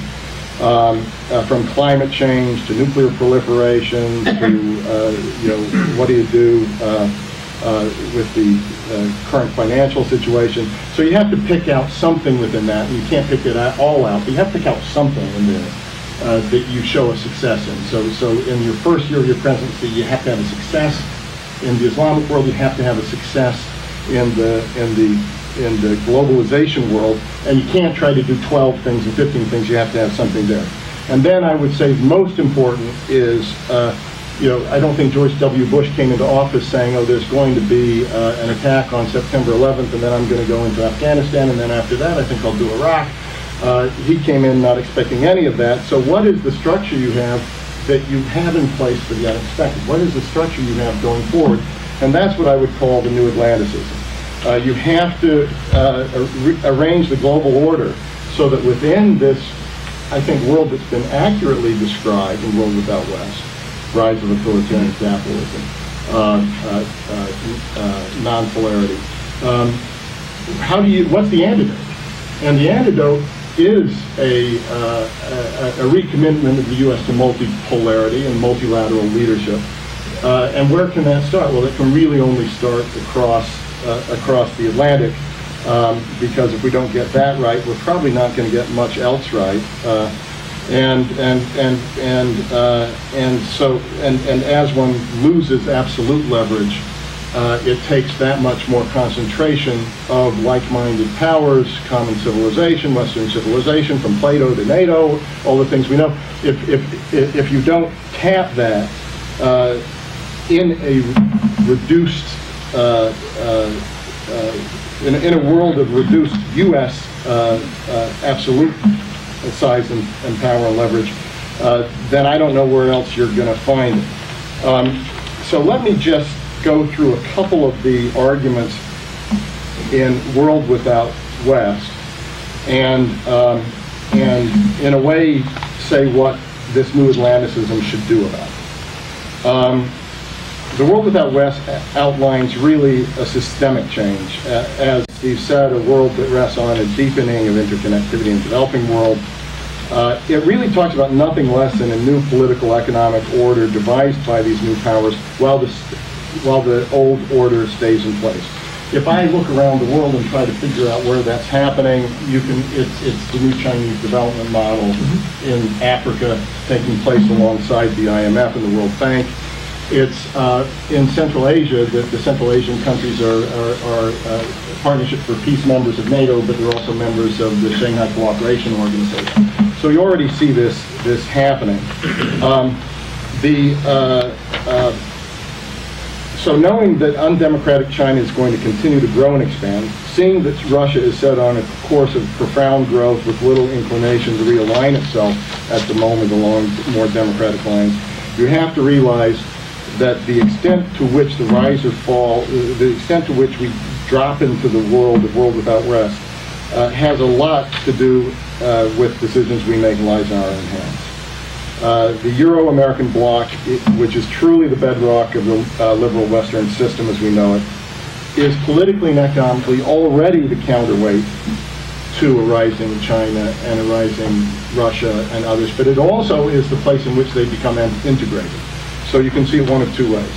[SPEAKER 5] from climate change to nuclear proliferation to what do you do with the current financial situation. So you have to pick out something within that, and you can't pick it all out, but you have to pick out something in there that you show a success in. So in your first year of your presidency, you have to have a success in the Islamic world. You have to have a success in the globalization world, and you can't try to do 12 things and 15 things. You have to have something there. And then I would say most important is, I don't think George W. Bush came into office saying, oh, there's going to be an attack on September 11th, and then I'm going to go into Afghanistan, and then after that I think I'll do Iraq. He came in not expecting any of that. So what is the structure you have that you have in place for the unexpected? What is the structure you have going forward? And that's what I would call the new Atlanticism. You have to arrange the global order so that within this, I think, world that's been accurately described in World Without West, rise of authoritarian capitalism, non-polarity, what's the antidote? And the antidote is a recommitment of the U.S. to multipolarity and multilateral leadership. And where can that start? Well, it can really only start across the Atlantic, because if we don't get that right, we're probably not going to get much else right. And as one loses absolute leverage, it takes that much more concentration of like-minded powers, common civilization, Western civilization, from Plato to NATO, all the things we know. If you don't tap that, in a reduced, in a world of reduced U.S. Absolute size and power and leverage, then I don't know where else you're going to find it. So let me just go through a couple of the arguments in World Without West, and in a way say what this new Atlanticism should do about it. The World Without West outlines really a systemic change. As Steve said, a world that rests on a deepening of interconnectivity in the developing world. It really talks about nothing less than a new political economic order devised by these new powers while the old order stays in place. If I look around the world and try to figure out where that's happening, it's the new Chinese development model in Africa taking place alongside the IMF and the World Bank. It's in Central Asia that the Central Asian countries are Partnership for Peace members of NATO, but they're also members of the Shanghai Cooperation Organization. So you already see this happening. So knowing that undemocratic China is going to continue to grow and expand, seeing that Russia is set on a course of profound growth with little inclination to realign itself at the moment along more democratic lines, you have to realize that the extent to which the rise or fall, the extent to which we drop into the world Without West, has a lot to do with decisions we make lies in our own hands. The Euro-American bloc, which is truly the bedrock of the liberal Western system as we know it, is politically and economically already the counterweight to a rising China and a rising Russia and others, but it also is the place in which they become integrated. So you can see it one of two ways.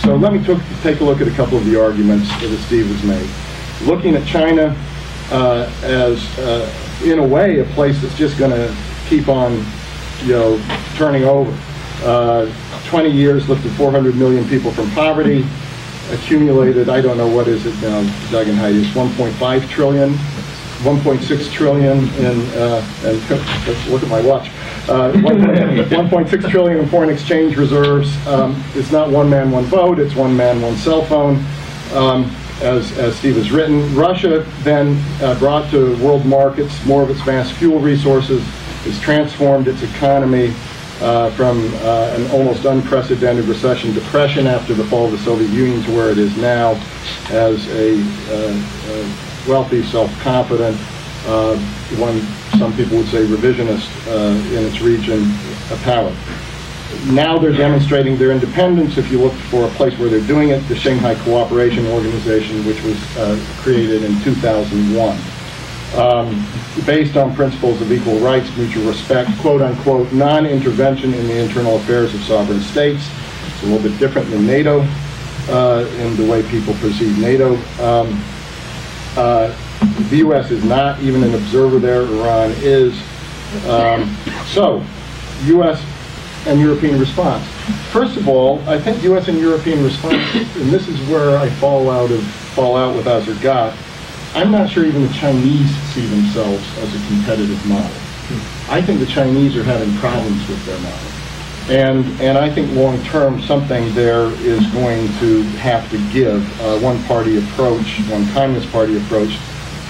[SPEAKER 5] So let me take a look at a couple of the arguments that Steve has made. Looking at China as, in a way, a place that's just going to keep on, turning over. 20 years lifted 400 million people from poverty, accumulated, I don't know what is it now, Doug and Heidi, it's 1.5 trillion, 1.6 trillion in, and look at my watch, 1.6 trillion in foreign exchange reserves. It's not one man, one vote, it's one man, one cell phone, as Steve has written. Russia then brought to world markets more of its vast fuel resources, has transformed its economy from an almost unprecedented recession depression after the fall of the Soviet Union to where it is now as a wealthy, self-confident, some people would say revisionist in its region of power. Now they're demonstrating their independence. If you look for a place where they're doing it, the Shanghai Cooperation Organization, which was created in 2001. Based on principles of equal rights, mutual respect, quote-unquote, non-intervention in the internal affairs of sovereign states. It's a little bit different than NATO in the way people perceive NATO. The U.S. is not even an observer there. Iran is. So, U.S. and European response. First of all, I think U.S. and European response, and this is where I fall out with Azergat. I'm not sure even the Chinese see themselves as a competitive model. I think the Chinese are having problems with their model. And I think long-term something there is going to have to give. One-party approach, one Communist Party approach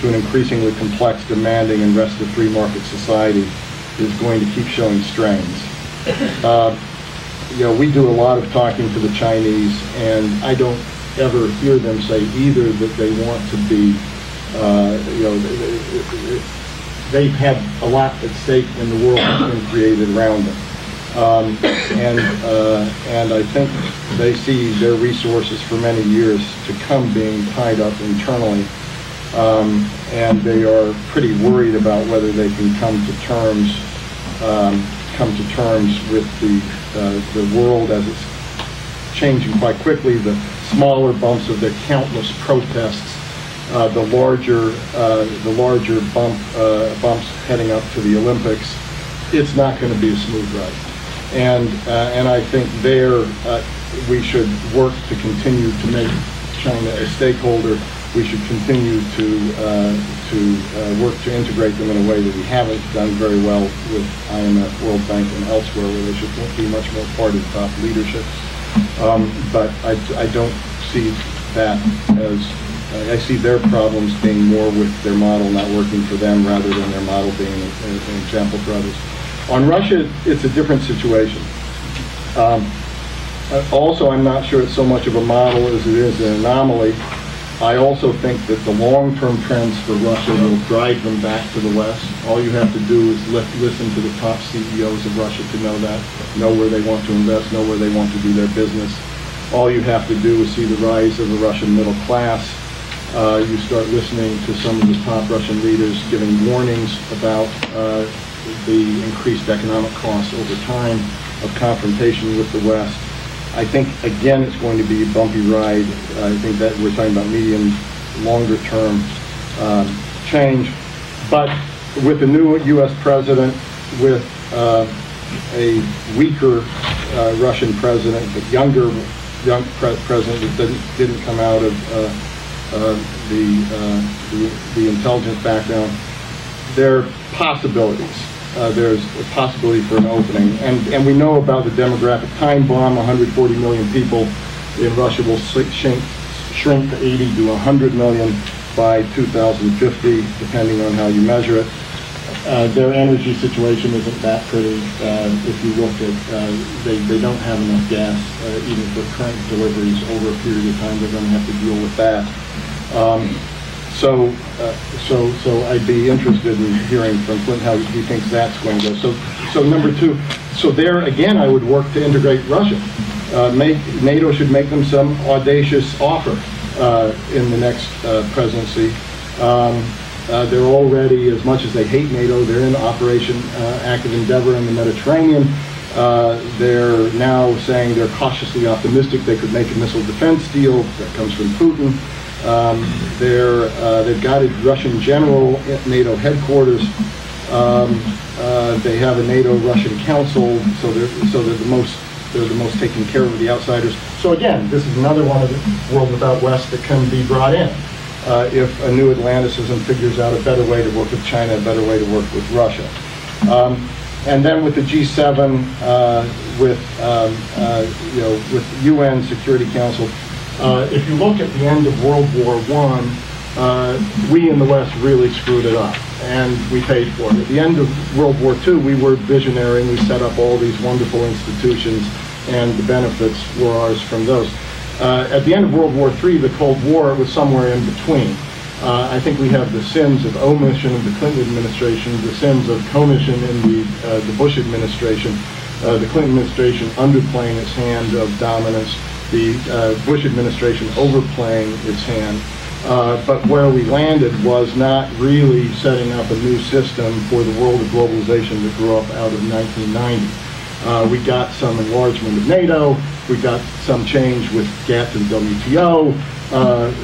[SPEAKER 5] to an increasingly complex, demanding, and rest of free market society is going to keep showing strains. We do a lot of talking to the Chinese, and I don't ever hear them say either that they want to be they've had a lot at stake in the world that's been created around them. And I think they see their resources for many years to come being tied up internally. And they are pretty worried about whether they can come to terms with the world as it's changing quite quickly, the smaller bumps of their countless protests, the larger bumps heading up to the Olympics. It's not going to be a smooth ride, and I think there we should work to continue to make China a stakeholder. We should continue to work to integrate them in a way that we haven't done very well with IMF, World Bank, and elsewhere, where they should be much more part of top leadership. But I don't see that as, I see their problems being more with their model not working for them rather than their model being an example for others. On Russia, it's a different situation. Also, I'm not sure it's so much of a model as it is an anomaly. I also think that the long-term trends for Russia will drive them back to the West. All you have to do is listen to the top CEOs of Russia to know that, know where they want to invest, know where they want to do their business. All you have to do is see the rise of the Russian middle class. You start listening to some of the top Russian leaders giving warnings about the increased economic costs over time of confrontation with the West. I think, again, it's going to be a bumpy ride. I think that we're talking about medium, longer term change. But with the new U.S. president, with a weaker Russian president, but young president that didn't come out of the intelligence background, there are possibilities. There's a possibility for an opening. And we know about the demographic time bomb. 140 million people in Russia will shrink to 80 to 100 million by 2050, depending on how you measure it. Their energy situation isn't that pretty. If you look at, they don't have enough gas, even for current deliveries over a period of time. They're going to have to deal with that. So I'd be interested in hearing from Clint how he thinks that's going to go. So number two, so there again, I would work to integrate Russia. NATO should make them some audacious offer in the next presidency. They're already, as much as they hate NATO, they're in Operation Active Endeavor in the Mediterranean. They're now saying they're cautiously optimistic they could make a missile defense deal that comes from Putin. They've got a Russian general at NATO headquarters. They have a NATO-Russian council, so they're the most taken care of the outsiders. So again, this is another one of the World Without West that can be brought in if a new Atlanticism figures out a better way to work with China, a better way to work with Russia. And then with the G7, with UN Security Council. If you look at the end of World War I, we in the West really screwed it up, and we paid for it. At the end of World War II, we were visionary, and we set up all these wonderful institutions, and the benefits were ours from those. At the end of World War III, the Cold War was somewhere in between. I think we have the sins of omission of the Clinton administration, the sins of commission in the Bush administration, the Clinton administration underplaying its hand of dominance, the Bush administration overplaying its hand. But where we landed was not really setting up a new system for the world of globalization that grew up out of 1990. We got some enlargement of NATO. We got some change with GATT and WTO.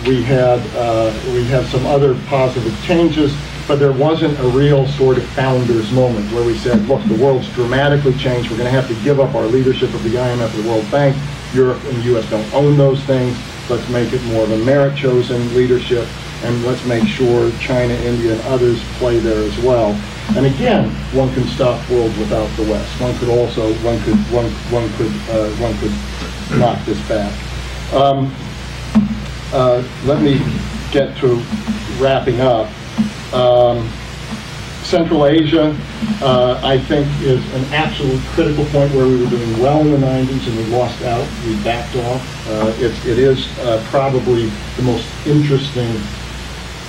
[SPEAKER 5] We had some other positive changes, but there wasn't a real sort of founder's moment where we said, look, the world's dramatically changed. We're going to have to give up our leadership of the IMF and the World Bank. Europe and the U.S. don't own those things. Let's make it more of a merit-chosen leadership, and let's make sure China, India, and others play there as well. And again, one can stop world without the West. One could knock this back. Let me get to wrapping up. Central Asia, I think, is an absolute critical point where we were doing well in the 90s and we lost out, we backed off. It is probably the most interesting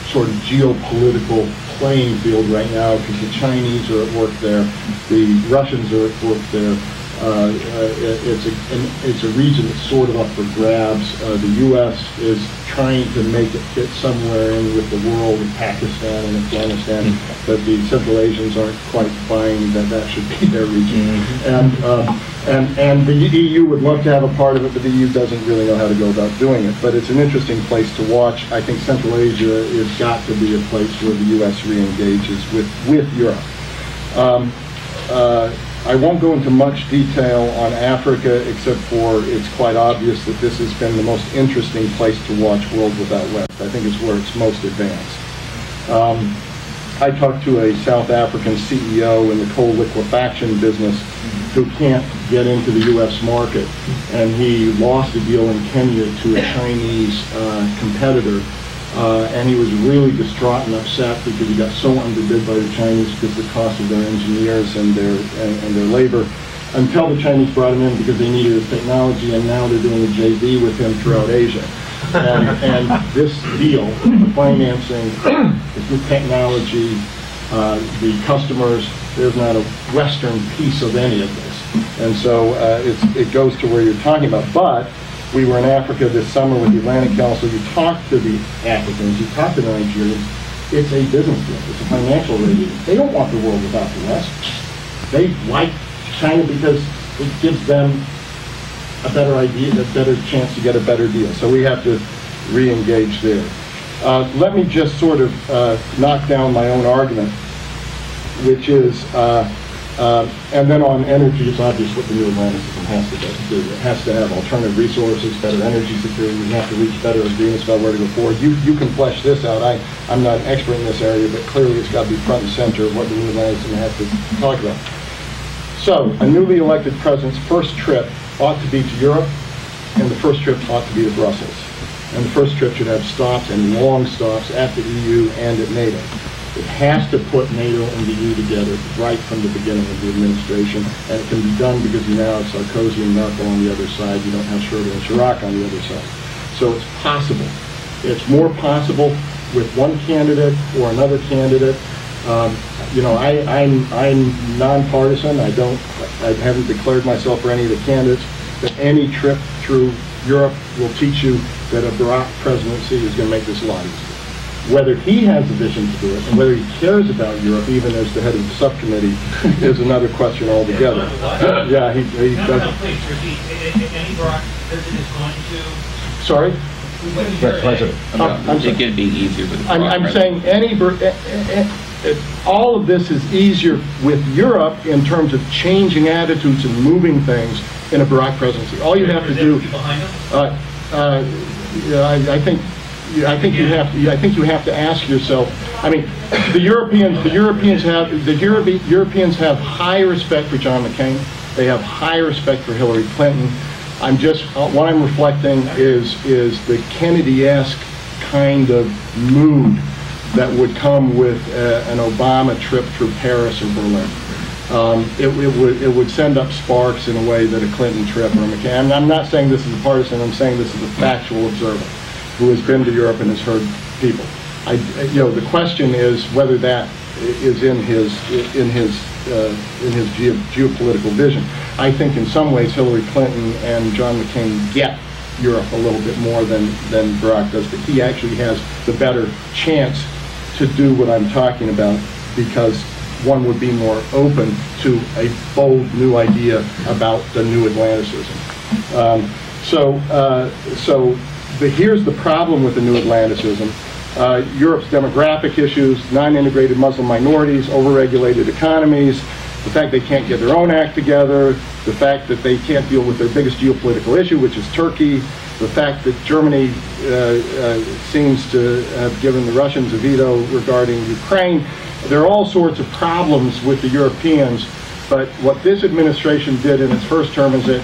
[SPEAKER 5] sort of geopolitical playing field right now because the Chinese are at work there, the Russians are at work there. It's a region that's sort of up for grabs. The U.S. is trying to make it fit somewhere in with the world in Pakistan and Afghanistan, but the Central Asians aren't quite buying that should be their region. And the EU would love to have a part of it, but the EU doesn't really know how to go about doing it. But it's an interesting place to watch. I think Central Asia has got to be a place where the U.S. re-engages with Europe. I won't go into much detail on Africa, except for it's quite obvious that this has been the most interesting place to watch World Without West. I think it's where it's most advanced. I talked to a South African CEO in the coal liquefaction business who can't get into the U.S. market, and he lost a deal in Kenya to a Chinese competitor, and he was really distraught and upset because he got so underbid by the Chinese because of the cost of their engineers and their labor, until the Chinese brought him in because they needed his technology, and now they're doing a JV with him throughout Asia. And this deal, the financing, the technology, the customers, there's not a Western piece of any of this. And so it goes to where you're talking about. But we were in Africa this summer with the Atlantic Council. You talk to the Africans, you talk to the Nigerians, it's a business deal. It's a financial rating. They don't want the world without the West. They like China because it gives them a better idea, a better chance to get a better deal. So we have to re-engage there. Let me just sort of knock down my own argument, which is, and then on energy, it's obvious what the new Atlantic system has to do. It has to have alternative resources, better energy security. We have to reach better agreements about where to go forward. You can flesh this out. I'm not an expert in this area, but clearly it's got to be front and center of what the new Atlantic system has to talk about. So, a newly elected president's first trip ought to be to Europe, and the first trip ought to be to Brussels. And the first trip should have stops, and long stops, at the EU and at NATO. It has to put NATO and the EU together right from the beginning of the administration, and it can be done because you now have Sarkozy and Merkel on the other side. You don't have Schroeder and Chirac on the other side. So it's possible. It's more possible with one candidate or another candidate. You know, I'm nonpartisan. I haven't declared myself for any of the candidates, but any trip through Europe will teach you that a Barack presidency is going to make this a lot easier. Whether he has a vision to do it, and whether he cares about Europe, even as the head of the subcommittee, is another question altogether. Yeah, he does.
[SPEAKER 7] Please repeat. Any Barack president is going to...
[SPEAKER 5] Sorry?
[SPEAKER 1] President.
[SPEAKER 4] It could be easier with the
[SPEAKER 5] I'm saying all of this is easier with Europe in terms of changing attitudes and moving things in a Barack presidency. All you have to do, I think you have to ask yourself. I mean, the Europeans have high respect for John McCain. They have high respect for Hillary Clinton. What I'm reflecting is the Kennedy-esque kind of mood that would come with an Obama trip through Paris or Berlin. It would send up sparks in a way that a Clinton trip or a McCain. I'm not saying this is a partisan. I'm saying this is a factual observer who has been to Europe and has heard people. The question is whether that is in his geopolitical vision. I think in some ways Hillary Clinton and John McCain get Europe a little bit more than Barack does, but he actually has the better chance to do what I'm talking about because one would be more open to a bold new idea about the new Atlanticism. Here's the problem with the new Atlanticism. Europe's demographic issues, non-integrated Muslim minorities, overregulated economies, the fact they can't get their own act together, the fact that they can't deal with their biggest geopolitical issue, which is Turkey, the fact that Germany seems to have given the Russians a veto regarding Ukraine. There are all sorts of problems with the Europeans, but what this administration did in its first term is it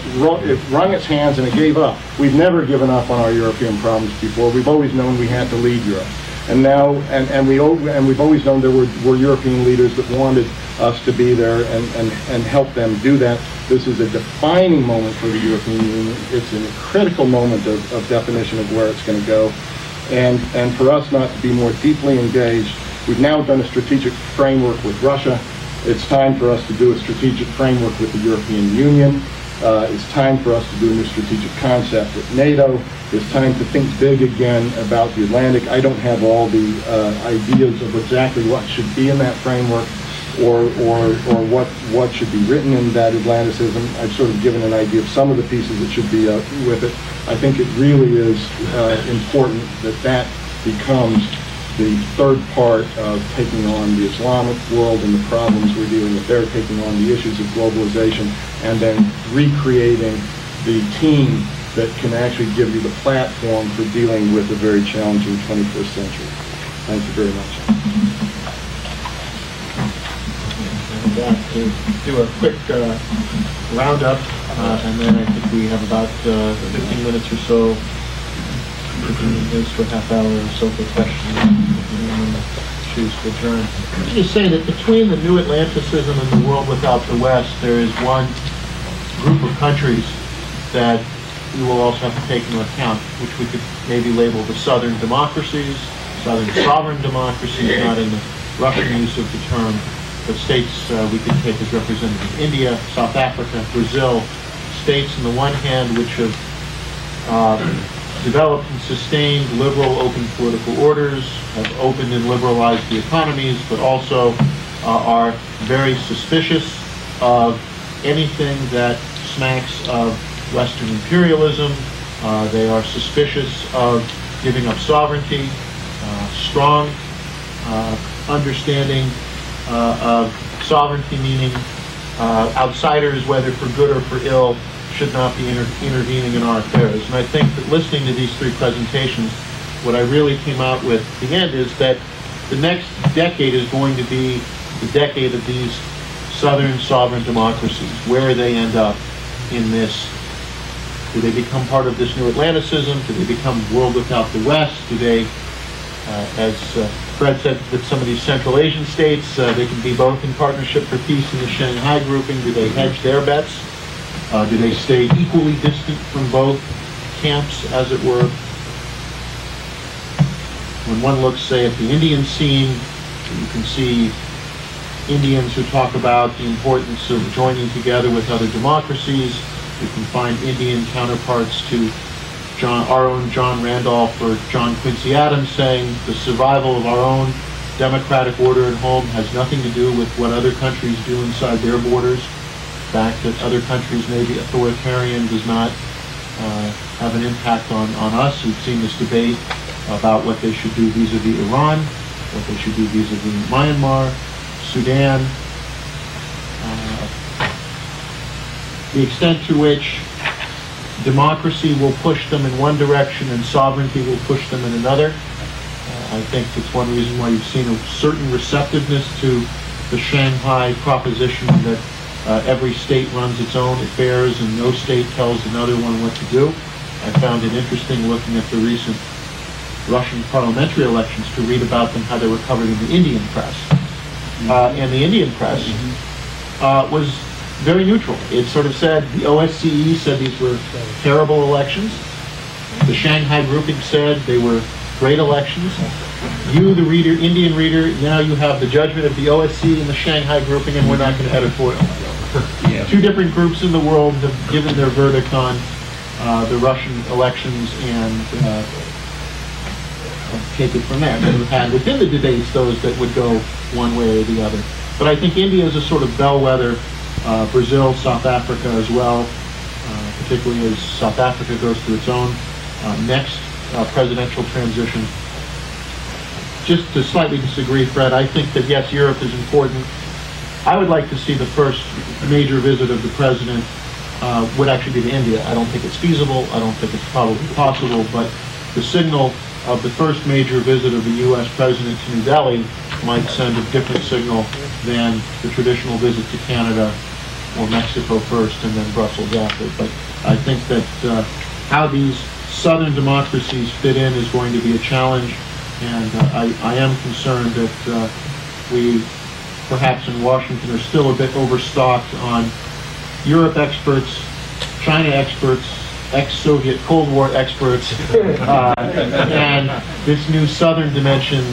[SPEAKER 5] wrung its hands and it gave up. We've never given up on our European problems before. We've always known we had to lead Europe. And now, we've always known there were European leaders that wanted us to be there and help them do that. This is a defining moment for the European Union. It's a critical moment of definition of where it's going to go. And for us not to be more deeply engaged, we've now done a strategic framework with Russia. It's time for us to do a strategic framework with the European Union. It's time for us to do a new strategic concept with NATO. It's time to think big again about the Atlantic. I don't have all the ideas of exactly what should be in that framework or what should be written in that Atlanticism. I've sort of given an idea of some of the pieces that should be with it. I think it really is important that becomes the third part of taking on the Islamic world and the problems we're dealing with there, taking on the issues of globalization, and then recreating the team that can actually give you the platform for dealing with a very challenging 21st century. Thank you very much.
[SPEAKER 6] To do a quick
[SPEAKER 2] roundup, and then I think we have about 15 minutes or so, 15 minutes to a half hour or so for questions, and then choose to adjourn. Let me just say that between the New Atlanticism and the world without the West, there is one group of countries that we will also have to take into account, which we could maybe label the Southern democracies, Southern sovereign democracies, not in the Russian use of the term, but states we could take as representative India, South Africa, Brazil, states on the one hand which have developed and sustained liberal open political orders, have opened and liberalized the economies, but also are very suspicious of anything that smacks of Western imperialism. They are suspicious of giving up sovereignty, strong understanding of sovereignty, meaning outsiders, whether for good or for ill, should not be intervening in our affairs. And I think that listening to these three presentations, what I really came out with at the end is that the next decade is going to be the decade of these southern sovereign democracies. Where they end up in this? Do they become part of this New Atlanticism? Do they become world without the West? Do they, as Fred said, that some of these Central Asian states, they can be both in partnership for peace in the Shanghai grouping. Do they hedge their bets? Do they stay equally distant from both camps, as it were? When one looks, say, at the Indian scene, you can see Indians who talk about the importance of joining together with other democracies. You can find Indian counterparts to our own John Randolph or John Quincy Adams saying the survival of our own democratic order at home has nothing to do with what other countries do inside their borders. The fact that other countries may be authoritarian does not have an impact on us. We've seen this debate about what they should do vis-a-vis Iran, what they should do vis-a-vis Myanmar, Sudan, the extent to which democracy will push them in one direction and sovereignty will push them in another. I think it's one reason why you've seen a certain receptiveness to the Shanghai proposition that every state runs its own affairs and no state tells another one what to do. I found it interesting looking at the recent Russian parliamentary elections to read about them, how they were covered in the Indian press. And the Indian press was very neutral. It sort of said, the OSCE said these were terrible elections. The Shanghai grouping said they were great elections. You, the reader, Indian reader, now you have the judgment of the OSCE and the Shanghai grouping, and we're not going to editorial. Yeah. Two different groups in the world have given their verdict on the Russian elections, and take it from there. And we've had within the debates those that would go one way or the other. But I think India is a sort of bellwether. Brazil, South Africa as well, particularly as South Africa goes through its own next presidential transition. Just to slightly disagree, Fred, I think that yes, Europe is important. I would like to see the first major visit of the president would actually be to India. I don't think it's feasible. I don't think it's probably possible, but the signal of the first major visit of the U.S. president to New Delhi might send a different signal than the traditional visit to Canada or Mexico first and then Brussels after. But I think that how these southern democracies fit in is going to be a challenge, and I am concerned that we, perhaps in Washington, are still a bit overstocked on Europe experts, China experts, ex-Soviet Cold War experts, and this new southern dimension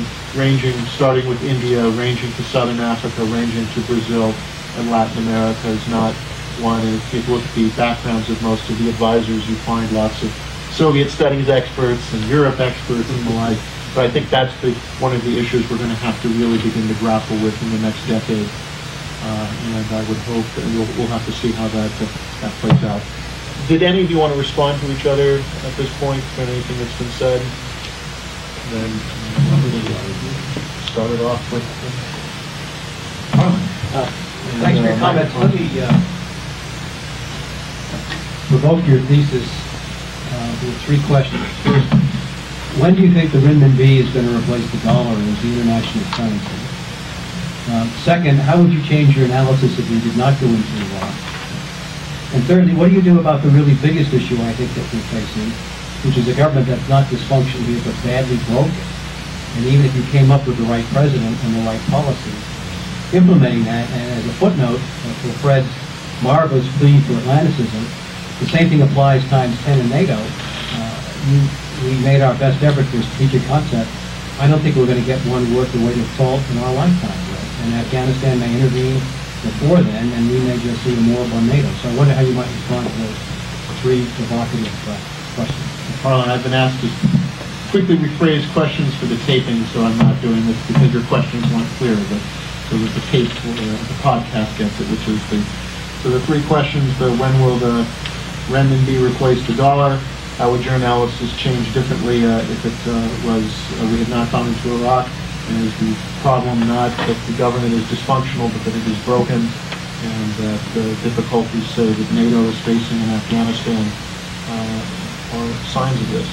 [SPEAKER 2] starting with India, ranging to southern Africa, ranging to Brazil and Latin America is not one. And if you look at the backgrounds of most of the advisors, you find lots of Soviet studies experts and Europe experts and the like. But I think that's one of the issues we're going to have to really begin to grapple with in the next decade. And I would hope that we'll have to see how that plays out. Did any of you want to respond to each other at this point for anything that's been said? Then started off with.
[SPEAKER 3] Thanks for your comments. Let me
[SPEAKER 6] Provoke your thesis with three questions. First, when do you think the renminbi is going to replace the dollar as the international currency? Second, how would you change your analysis if you did not go into Iraq? And thirdly, what do you do about the really biggest issue I think that we're facing, which is a government that's not dysfunctional here, but badly broken? And even if you came up with the right president and the right policy, implementing that, and as a footnote for Fred's marvelous plea for Atlanticism, the same thing applies times 10 in NATO. We made our best effort for a strategic concept. I don't think we're going to get one worth the weight of salt in our lifetime. And Afghanistan may intervene before then, and we may just see more on NATO. So I wonder how you might respond to those three provocative questions.
[SPEAKER 2] Harlan, I've been asked to quickly rephrase questions for the taping, so I'm not doing this because your questions weren't clear, but so that the tape, the podcast gets it, which is the three questions, when will the renminbi replace the dollar? How would your analysis change differently if it was we had not gone into Iraq? And is the problem not that the government is dysfunctional, but that it is broken, and that the difficulties, say, that NATO is facing in Afghanistan are signs of this?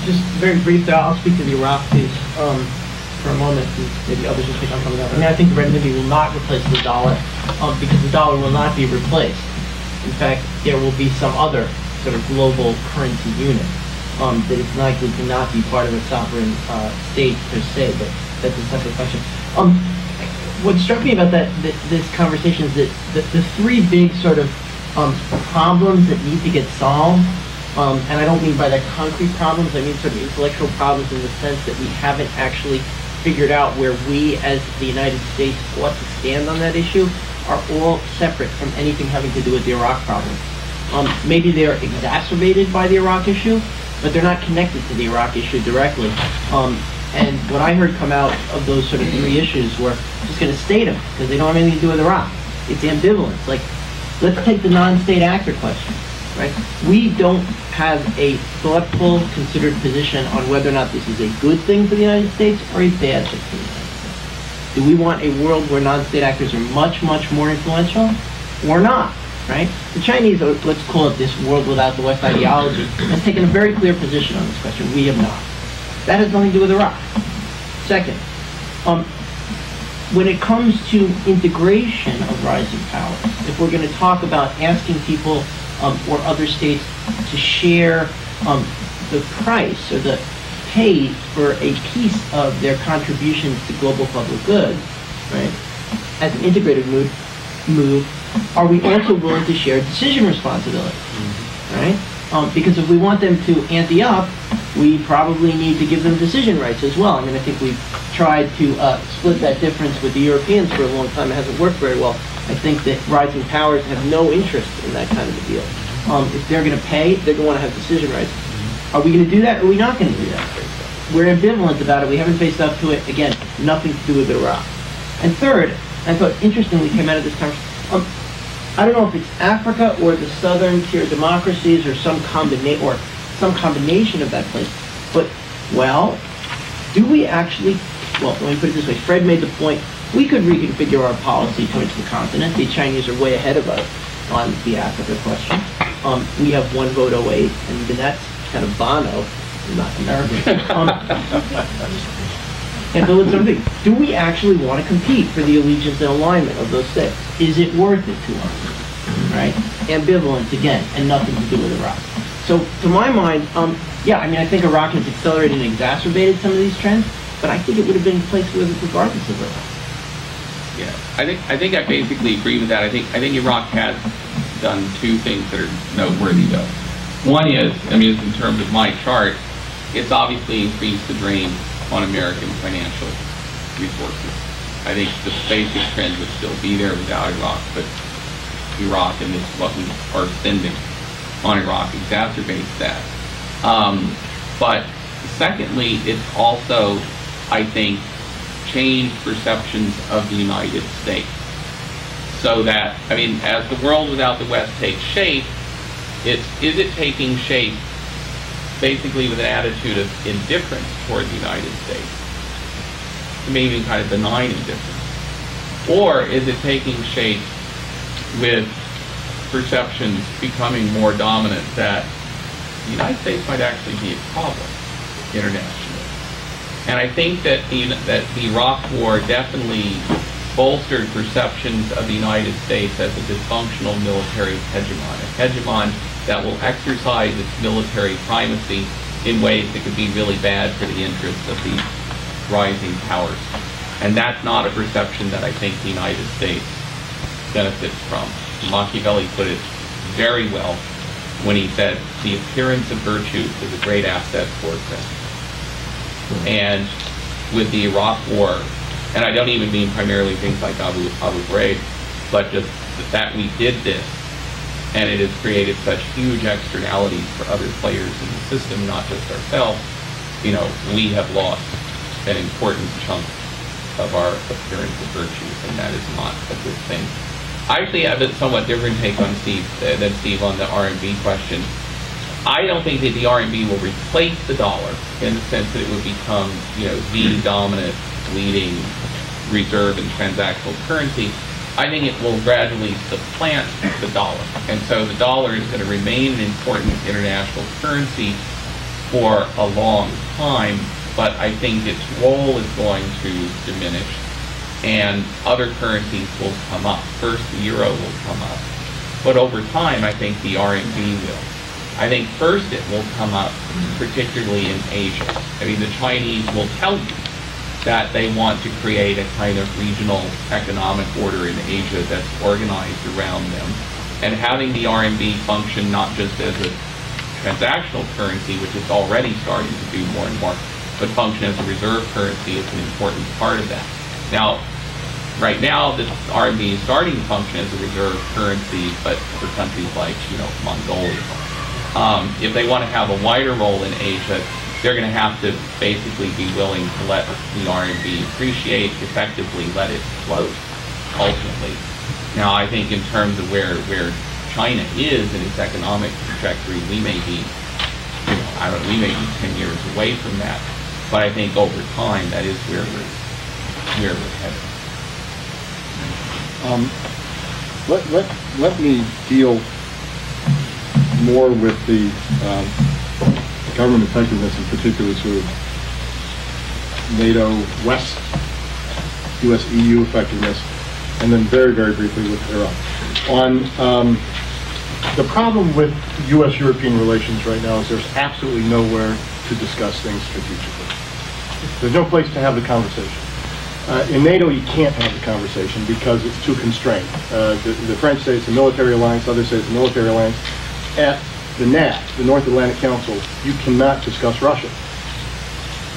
[SPEAKER 3] Just very briefly, I'll speak to the Iraq piece for a moment, and maybe others will pick on some of that. I mean, I think the renminbi will not replace the dollar because the dollar will not be replaced. In fact, there will be some other sort of global currency unit that is likely to not be part of a sovereign state per se, but that's a separate question. What struck me about this conversation is that the three big sort of problems that need to get solved, and I don't mean by that concrete problems, I mean sort of intellectual problems in the sense that we haven't actually figured out where we as the United States ought to stand on that issue, are all separate from anything having to do with the Iraq problem. Maybe they're exacerbated by the Iraq issue, but they're not connected to the Iraq issue directly. And what I heard come out of those sort of three issues were just going to state them because they don't have anything to do with Iraq. It's ambivalence. Like, let's take the non-state actor question, right? We don't have a thoughtful, considered position on whether or not this is a good thing for the United States or a bad thing for the United States. Do we want a world where non-state actors are much, much more influential or not? Right? The Chinese, let's call it this world without the West ideology, has taken a very clear position on this question. We have not. That has nothing to do with Iraq. Second, when it comes to integration of rising powers, if we're going to talk about asking people or other states to share the price or the pay for a piece of their contributions to global public good, right, as an integrated move, are we also willing to share decision responsibility, right? Because if we want them to ante up, we probably need to give them decision rights as well. I mean, I think we've tried to split that difference with the Europeans for a long time. It hasn't worked very well. I think that rising powers have no interest in that kind of a deal. If they're going to pay, they're going to want to have decision rights. Are we going to do that, or are we not going to do that? We're ambivalent about it. We haven't faced up to it. Again, nothing to do with Iraq. And third, I thought interestingly came out of this conversation, I don't know if it's Africa or the southern tier democracies or some combination of that place, but, well, do we actually, well, let me put it this way, Fred made the point, we could reconfigure our policy towards the continent. The Chinese are way ahead of us on the Africa question. We have 1 vote 08, and even that's kind of Bono, not American. And so it's something. Do we actually want to compete for the allegiance and alignment of those states? Is it worth it to us? Right? Ambivalence again, and nothing to do with Iraq. So to my mind, yeah, I mean, I think Iraq has accelerated and exacerbated some of these trends, but I think it would have been placed with it regardless of Iraq.
[SPEAKER 4] Yeah, I think I basically agree with that. I think Iraq has done two things that are noteworthy though. One is, I mean, in terms of my chart, it's obviously increased the drain on American financial resources. I think the basic trend would still be there without Iraq, but Iraq and this what we are spending on Iraq exacerbates that. But secondly, it's also, I think, changed perceptions of the United States. So that, I mean, as the world without the West takes shape, is it taking shape basically with an attitude of indifference toward the United States? Maybe kind of benign indifference. Or is it taking shape with perceptions becoming more dominant that the United States might actually be a problem internationally? And I think that the Iraq War definitely bolstered perceptions of the United States as a dysfunctional military hegemon, a hegemon that will exercise its military primacy in ways that could be really bad for the interests of the rising powers. And that's not a perception that I think the United States benefits from. Machiavelli put it very well when he said, the appearance of virtue is a great asset for a prince. And with the Iraq War, and I don't even mean primarily things like Abu Ghraib, but just that we did this, and it has created such huge externalities for other players in the system, not just ourselves. You know, we have lost an important chunk of our appearance of virtue, and that is not a good thing. I actually have a somewhat different take on than Steve on the RMB question. I don't think that the RMB will replace the dollar in the sense that it would become, you know, the dominant leading reserve and transactional currency. I think it will gradually supplant the dollar. And so the dollar is going to remain an important international currency for a long time, but I think its role is going to diminish and other currencies will come up. First, the euro will come up, but over time, I think the RMB will. I think first it will come up, particularly in Asia. I mean, the Chinese will tell you that they want to create a kind of regional economic order in Asia that's organized around them. And having the RMB function not just as a transactional currency, which is already starting to do more and more, but function as a reserve currency is an important part of that. Now, right now, the RMB is starting to function as a reserve currency, but for countries like, you know, Mongolia. If they want to have a wider role in Asia, they're going to have to basically be willing to let the RMB appreciate, effectively let it float, ultimately. Now, I think in terms of where China is in its economic trajectory, we may be, you know, we may be 10 years away from that. But I think over time, that is where we're headed.
[SPEAKER 5] Let me deal more with the government effectiveness, in particular sort of NATO West, US EU effectiveness, and then very, very briefly with Iran. On the problem with US-European relations right now is there's absolutely nowhere to discuss things strategically. There's no place to have the conversation. In NATO, you can't have the conversation because it's too constrained. The French say it's a military alliance, others say it's a military alliance. At the NAT, the North Atlantic Council, you cannot discuss Russia.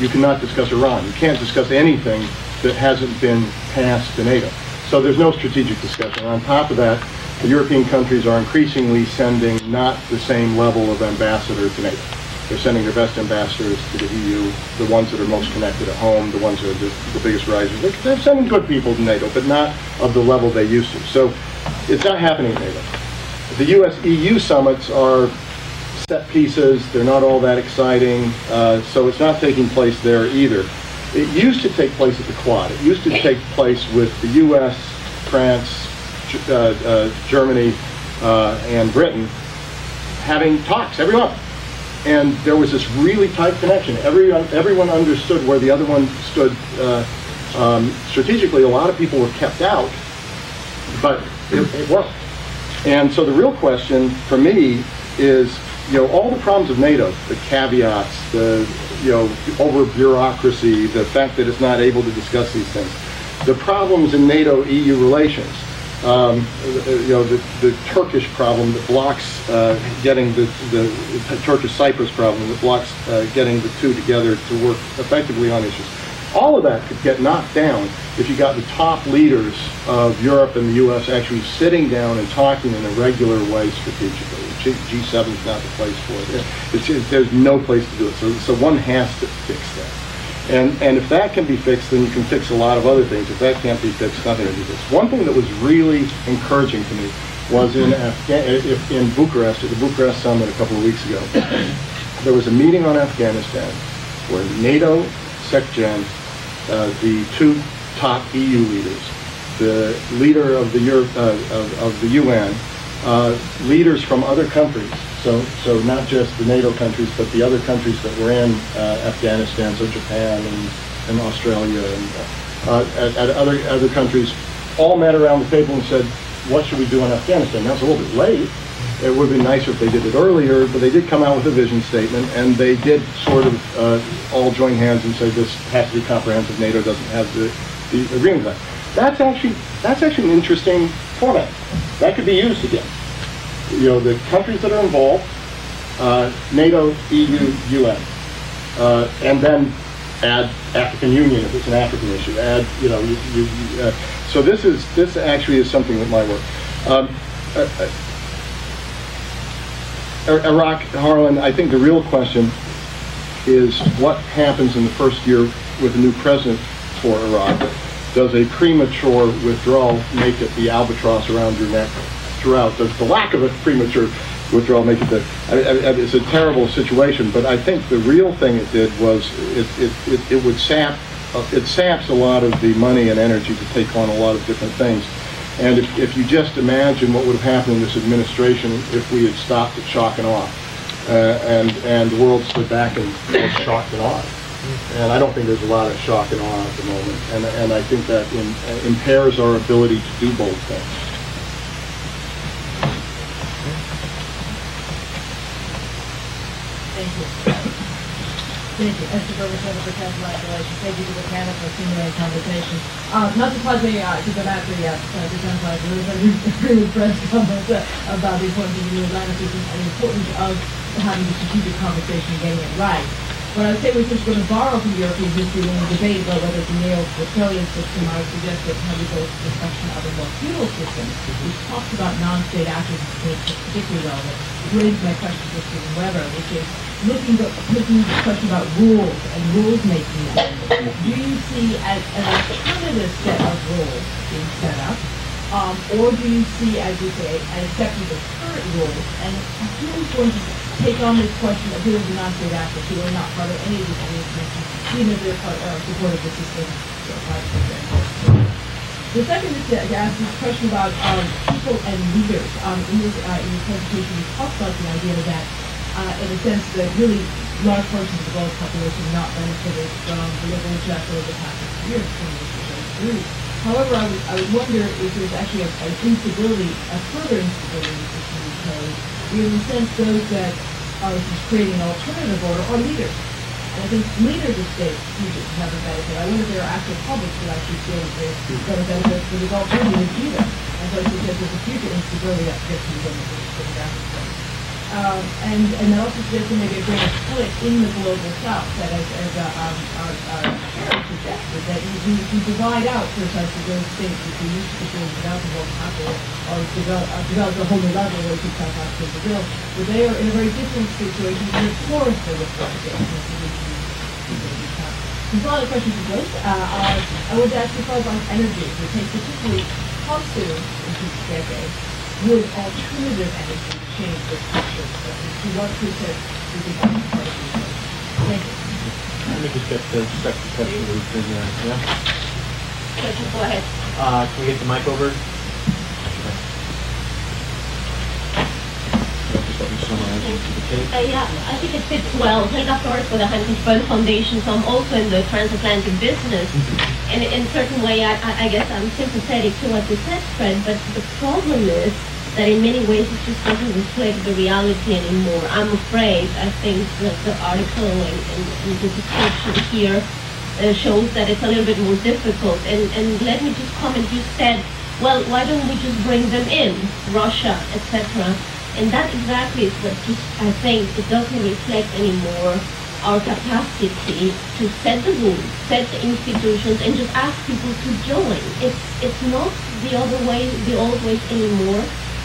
[SPEAKER 5] You cannot discuss Iran. You can't discuss anything that hasn't been passed to NATO. So there's no strategic discussion. On top of that, the European countries are increasingly sending not the same level of ambassador to NATO. They're sending their best ambassadors to the EU, the ones that are most connected at home, the ones that are the biggest risers. They're sending good people to NATO, but not of the level they used to. So it's not happening in NATO. The US-EU summits are set pieces. They're not all that exciting. So it's not taking place there either. It used to take place at the Quad. It used to take place with the US, France, Germany, and Britain having talks every month. And there was this really tight connection. Everyone understood where the other one stood strategically. A lot of people were kept out, but it worked. And so the real question for me is, you know, all the problems of NATO, the caveats, the, you know, over bureaucracy, the fact that it's not able to discuss these things, the problems in NATO-EU relations, you know, the Turkish problem that blocks getting the Turkish-Cyprus problem that blocks getting the two together to work effectively on issues. All of that could get knocked down if you got the top leaders of Europe and the U.S. actually sitting down and talking in a regular way strategically. G7 is not the place for it. There's no place to do it. So one has to fix that. And if that can be fixed, then you can fix a lot of other things. If that can't be fixed, nothing will be fixed. One thing that was really encouraging to me was in Bucharest, at the Bucharest summit a couple of weeks ago, there was a meeting on Afghanistan where NATO, SecGen, the two top EU leaders, the leader of the UN, leaders from other countries, so not just the NATO countries, but the other countries that were in Afghanistan, so Japan and Australia at other countries, all met around the table and said, what should we do in Afghanistan? Now, it's a little bit late. It would have been nicer if they did it earlier, but they did come out with a vision statement, and they did sort of all join hands and say this has to be comprehensive. NATO doesn't have the agreement. That's actually an interesting format. That could be used again. You know, the countries that are involved, NATO, EU, UN, and then add African Union if it's an African issue. Add, you know, so this actually is something that might work. Iraq, Harlan, I think the real question is what happens in the first year with a new president for Iraq. Does a premature withdrawal make it the albatross around your neck throughout? Does the lack of a premature withdrawal make it it's a terrible situation, but I think the real thing it did was it would saps a lot of the money and energy to take on a lot of different things. And if you just imagine what would have happened in this administration if we had stopped at shock and awe, and the world stood back and was shocked and awed. And I don't think there's a lot of shock and awe at the moment, and I think that impairs our ability to do both things.
[SPEAKER 8] Thank you. Thank you. Esther Berger, for Catholic Relations. Thank you to the panel for stimulating conversation. Not surprisingly, to go back to the defense side, there was a really press comment about the importance of the new Atlantic and the importance of having the strategic conversation and getting it right. What I would say we're just going to borrow from European history when we debate about whether it's a neo-Platonian system. I would suggest that how we go to the discussion of a more feudal system, which talks about non-state actors, which is particularly relevant. It raised my question to Stephen Weber, which is looking at the question about rules and rules making. Do you see as an alternative set of rules being set up, or do you see, as you say, an acceptance of current rules? And who's going to take on this question of who is the non-state actors who are not part of any of these organizations, even if they're part of support of the system? The second is to ask this question about people and leaders. In your presentation, you talked about the idea that, in a sense, that really large portions of the world population have not benefited from the liberal chapter over the past 6 years from this group. However, I would wonder if there's actually an instability, a further instability in the system because in a sense those that are creating an alternative order are leaders. And I think leaders of states have a benefit. I wonder if there are actual publics who actually feel that they're going to benefit from the alternatives either. And so I suggest there's a future instability that gets in the demographic sense. And I also suggest maybe a greater split in the global south that as our chair suggested, that you divide out precisely those states which we used to consider developable capital or develop a whole new level where we could South Africa and Brazil, but they are in a very different situation than the poorest of the poor states. Some other questions for Joyce. I would ask you follow on energy, which takes particularly how soon in this decade would alternative energy change this picture? To what extent do you think that's part of the equation? Thank you.
[SPEAKER 2] Let me just get the second question. Yeah?
[SPEAKER 9] Go ahead.
[SPEAKER 2] Can we get the mic over?
[SPEAKER 9] Yeah, I think it fits well. Helga Flores for the Heinrich Böll Foundation, so I'm also in the transatlantic business. And in a certain way, I guess I'm sympathetic to what you said, Fred, but the problem is that in many ways it just doesn't reflect the reality anymore. I'm afraid, I think that the article and the description here shows that it's a little bit more difficult. And let me just comment, you said, well, why don't we just bring them in, Russia, etc. And that exactly is what just, I think, it doesn't reflect anymore our capacity to set the rules, set the institutions, and just ask people to join. It's not the other way, the old ways anymore.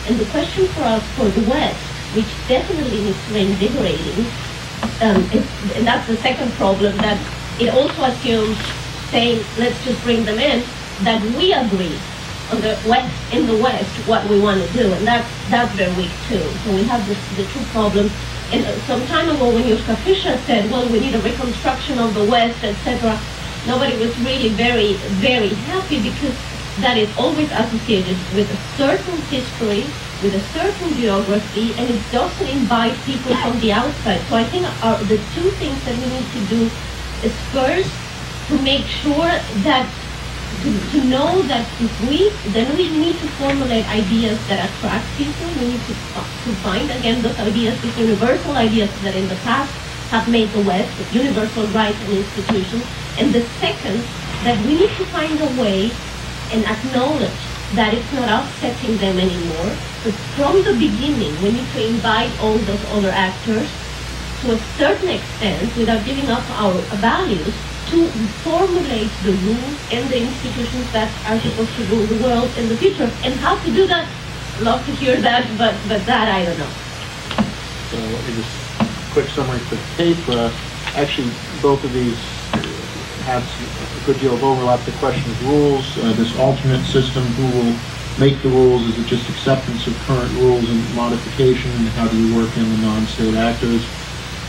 [SPEAKER 9] And the question for us, for the West, which definitely needs reinvigorating, and that's the second problem, that it also assumes saying, let's just bring them in, that we agree on the West, in the West, what we want to do, and that's very weak too. So we have the two problems. And some time ago, when Joschka Fischer said, well, we need a reconstruction of the West, etc., nobody was really very, very happy because that is always associated with a certain history, with a certain geography, and it doesn't invite people from the outside. So I think the two things that we need to do is first to make sure that to know that then we need to formulate ideas that attract people. We need to find, again, those ideas, these universal ideas that in the past have made the West universal rights and institutions. And the second, that we need to find a way and acknowledge that it's not us setting them anymore, but from the beginning we need to invite all those other actors to a certain extent, without giving up our values, to formulate the rules and the institutions that are supposed to rule the world in the future. And how to do that, love to hear that, but that I don't know.
[SPEAKER 2] So let me just quick summary for the tape. Actually, both of these have a good deal of overlap. The question of rules, this alternate system, who will make the rules? Is it just acceptance of current rules and modification? And how do you work in the non-state actors?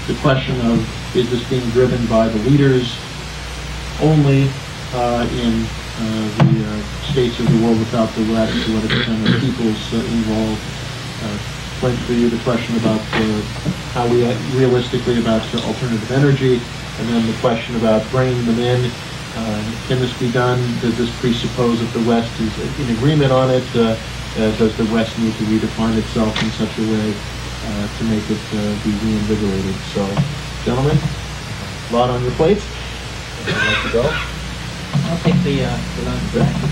[SPEAKER 2] The question of, is this being driven by the leaders only in the states of the world without the West? To what extent are peoples involved? Flint, for you, the question about how we realistically about alternative energy, and then the question about bringing them in. Can this be done? Does this presuppose that the West is in agreement on it? Does the West need to redefine itself in such a way to make it be reinvigorated? So, gentlemen, a lot on your plates. Would you like to go?
[SPEAKER 3] I'll take the non-practice.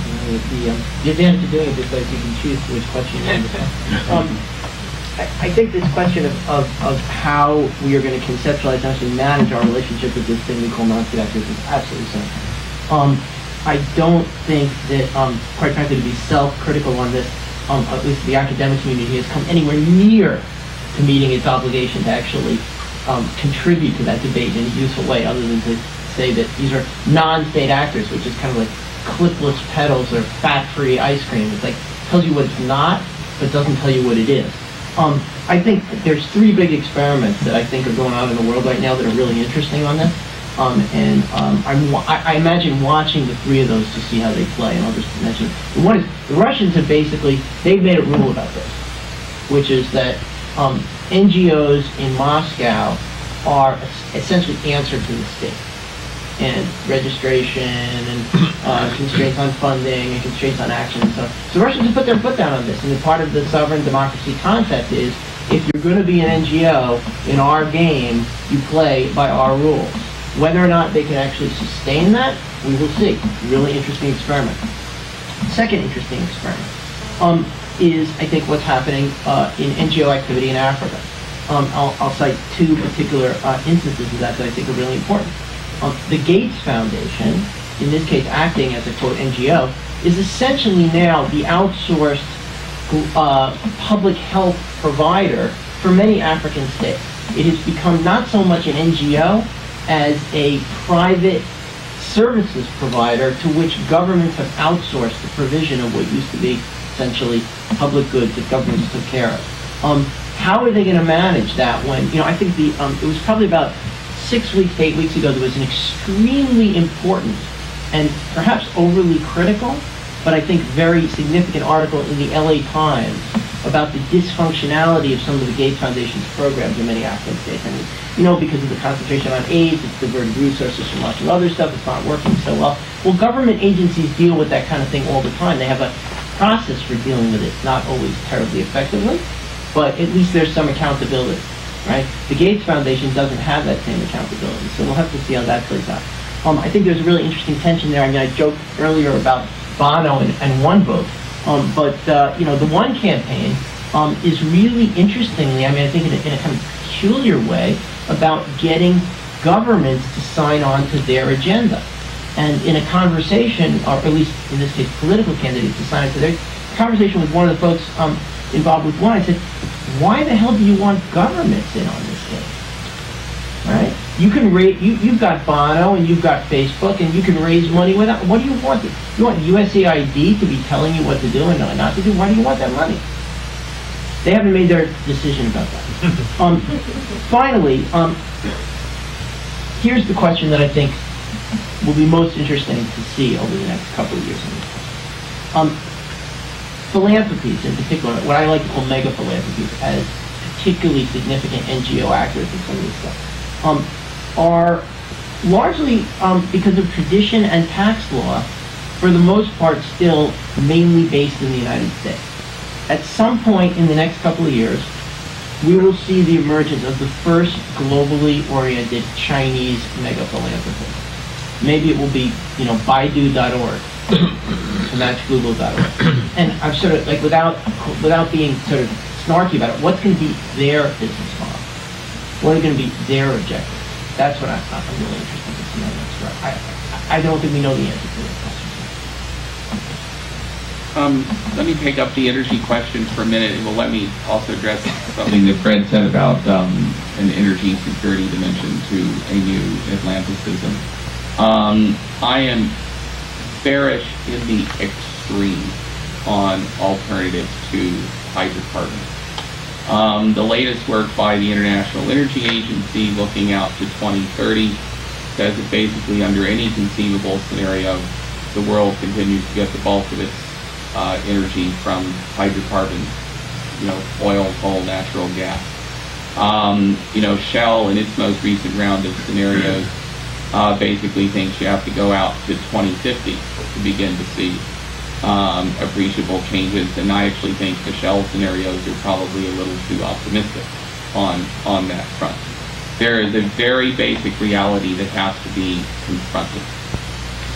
[SPEAKER 3] The advantage of doing it is that you can choose which question you want to ask. I think this question of how we are going to conceptualize and actually manage our relationship with this thing we call non-state actors is absolutely central. I don't think that, quite frankly, to be self-critical on this, at least the academic community has come anywhere near to meeting its obligation to actually contribute to that debate in a useful way, other than to say that these are non-state actors, which is kind of like clipless pedals or fat-free ice cream. It's like, tells you what it's not, but doesn't tell you what it is. I think there's three big experiments that I think are going on in the world right now that are really interesting on this. I imagine watching the three of those to see how they play, and I'll just mention it. One is, the Russians have they've made a rule about this, which is that NGOs in Moscow are essentially answered to the state. And registration and constraints on funding and constraints on action and so on. So the Russians have put their foot down on this, and part of the sovereign democracy concept is, if you're going to be an NGO in our game, you play by our rules. Whether or not they can actually sustain that, we will see. Really interesting experiment. Second interesting experiment is, I think, what's happening in NGO activity in Africa. I'll cite two particular instances of that I think are really important. The Gates Foundation, in this case acting as a, quote, NGO, is essentially now the outsourced public health provider for many African states. It has become not so much an NGO as a private services provider to which governments have outsourced the provision of what used to be essentially public goods that governments took care of. How are they going to manage that when, I think it was probably about 6 weeks to 8 weeks ago, there was an extremely important and perhaps overly critical, but I think very significant article in the LA Times about the dysfunctionality of some of the Gates Foundation's programs in many African states. I mean, because of the concentration on AIDS, it's diverted resources from lots of other stuff, it's not working so well. Well, government agencies deal with that kind of thing all the time. They have a process for dealing with it, not always terribly effectively, but at least there's some accountability. Right? The Gates Foundation doesn't have that same accountability, so we'll have to see how that plays out. I think there's a really interesting tension there. I mean, I joked earlier about Bono and One Vote, but the One campaign is really interestingly, I think in a kind of peculiar way, about getting governments to sign on to their agenda. And in a conversation, or at least in this case, political candidates to sign on to their conversation with one of the folks involved with One, I said, why the hell do you want governments in on this game? Right? You can you've got Bono and you've got Facebook and you can raise money without. What do you want? You want USAID to be telling you what to do and not to do? Why do you want that money? They haven't made their decision about that. Finally, here's the question that I think will be most interesting to see over the next couple of years. Philanthropies, in particular, what I like to call mega philanthropies, as particularly significant NGO actors in some of this stuff, are largely because of tradition and tax law for the most part, still mainly based in the United States. At some point in the next couple of years, we will see the emergence of the first globally oriented Chinese mega philanthropy. Maybe it will be, Baidu.org, and that's Google.org. And I'm sort of like, without being sort of snarky about it, what's going to be their business model? What are going to be their objectives? That's what I'm really interested to see on this. I don't think we know the answer to this question.
[SPEAKER 4] Let me take up the energy question for a minute, and will let me also address something that Fred said about an energy security dimension to a new Atlanticism. I am bearish in the extreme on alternatives to hydrocarbons. The latest work by the International Energy Agency, looking out to 2030, says that basically under any conceivable scenario, the world continues to get the bulk of its energy from hydrocarbons, oil, coal, natural gas. Shell, in its most recent round of scenarios, basically thinks you have to go out to 2050 to begin to see appreciable changes, and I actually think the Shell scenarios are probably a little too optimistic on that front. There is a very basic reality that has to be confronted.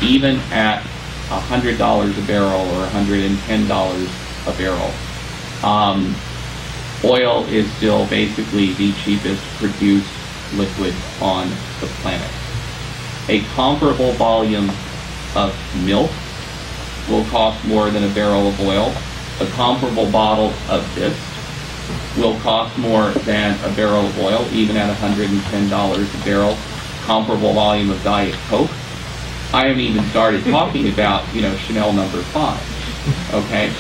[SPEAKER 4] Even at $100 a barrel or $110 a barrel, oil is still basically the cheapest produced liquid on the planet. A comparable volume of milk will cost more than a barrel of oil. A comparable bottle of this will cost more than a barrel of oil, even at $110 a barrel. Comparable volume of Diet Coke. I haven't even started talking about, Chanel No. 5. Okay?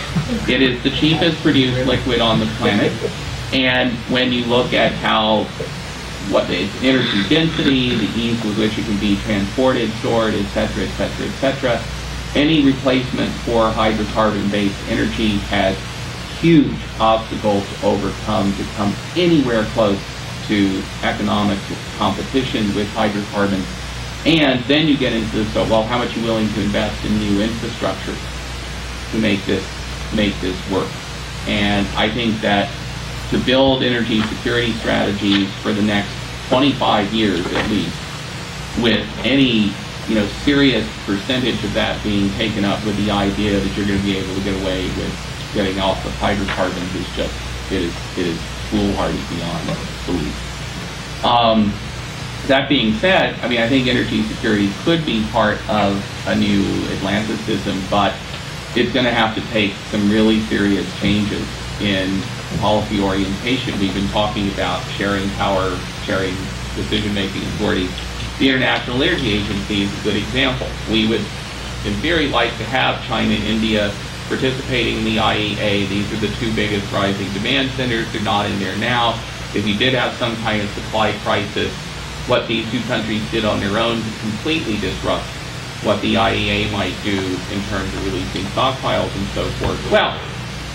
[SPEAKER 4] It is the cheapest produced liquid on the planet, and when you look at what the energy density, the ease with which it can be transported, stored, etc., etc., etc., any replacement for hydrocarbon-based energy has huge obstacles to overcome to come anywhere close to economic competition with hydrocarbons. And then you get into this, how much are you willing to invest in new infrastructure to make this work? And I think that to build energy security strategies for the next 25 years at least, with any serious percentage of that being taken up with the idea that you're going to be able to get away with getting off of hydrocarbons is foolhardy beyond belief. That being said, I think energy security could be part of a new Atlanticism, but it's going to have to take some really serious changes in policy orientation. We've been talking about sharing power, sharing decision-making authority. The International Energy Agency is a good example. We would, in theory, like to have China and India participating in the IEA. These are the two biggest rising demand centers. They're not in there now. If you did have some kind of supply crisis, what these two countries did on their own to completely disrupt what the IEA might do in terms of releasing stockpiles and so forth. Well,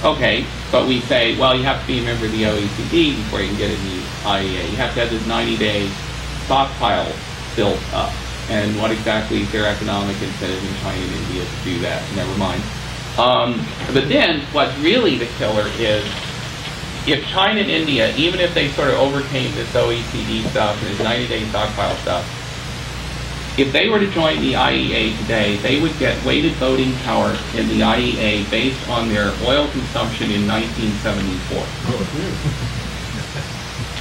[SPEAKER 4] okay, but we say, you have to be a member of the OECD before you can get in the IEA. You have to have this 90-day stockpile built up. And what exactly is their economic incentive in China and India to do that? Never mind. But then, what's really the killer is, if China and India, even if they sort of overcame this OECD stuff and this 90-day stockpile stuff, if they were to join the IEA today, they would get weighted voting power in the IEA based on their oil consumption in 1974.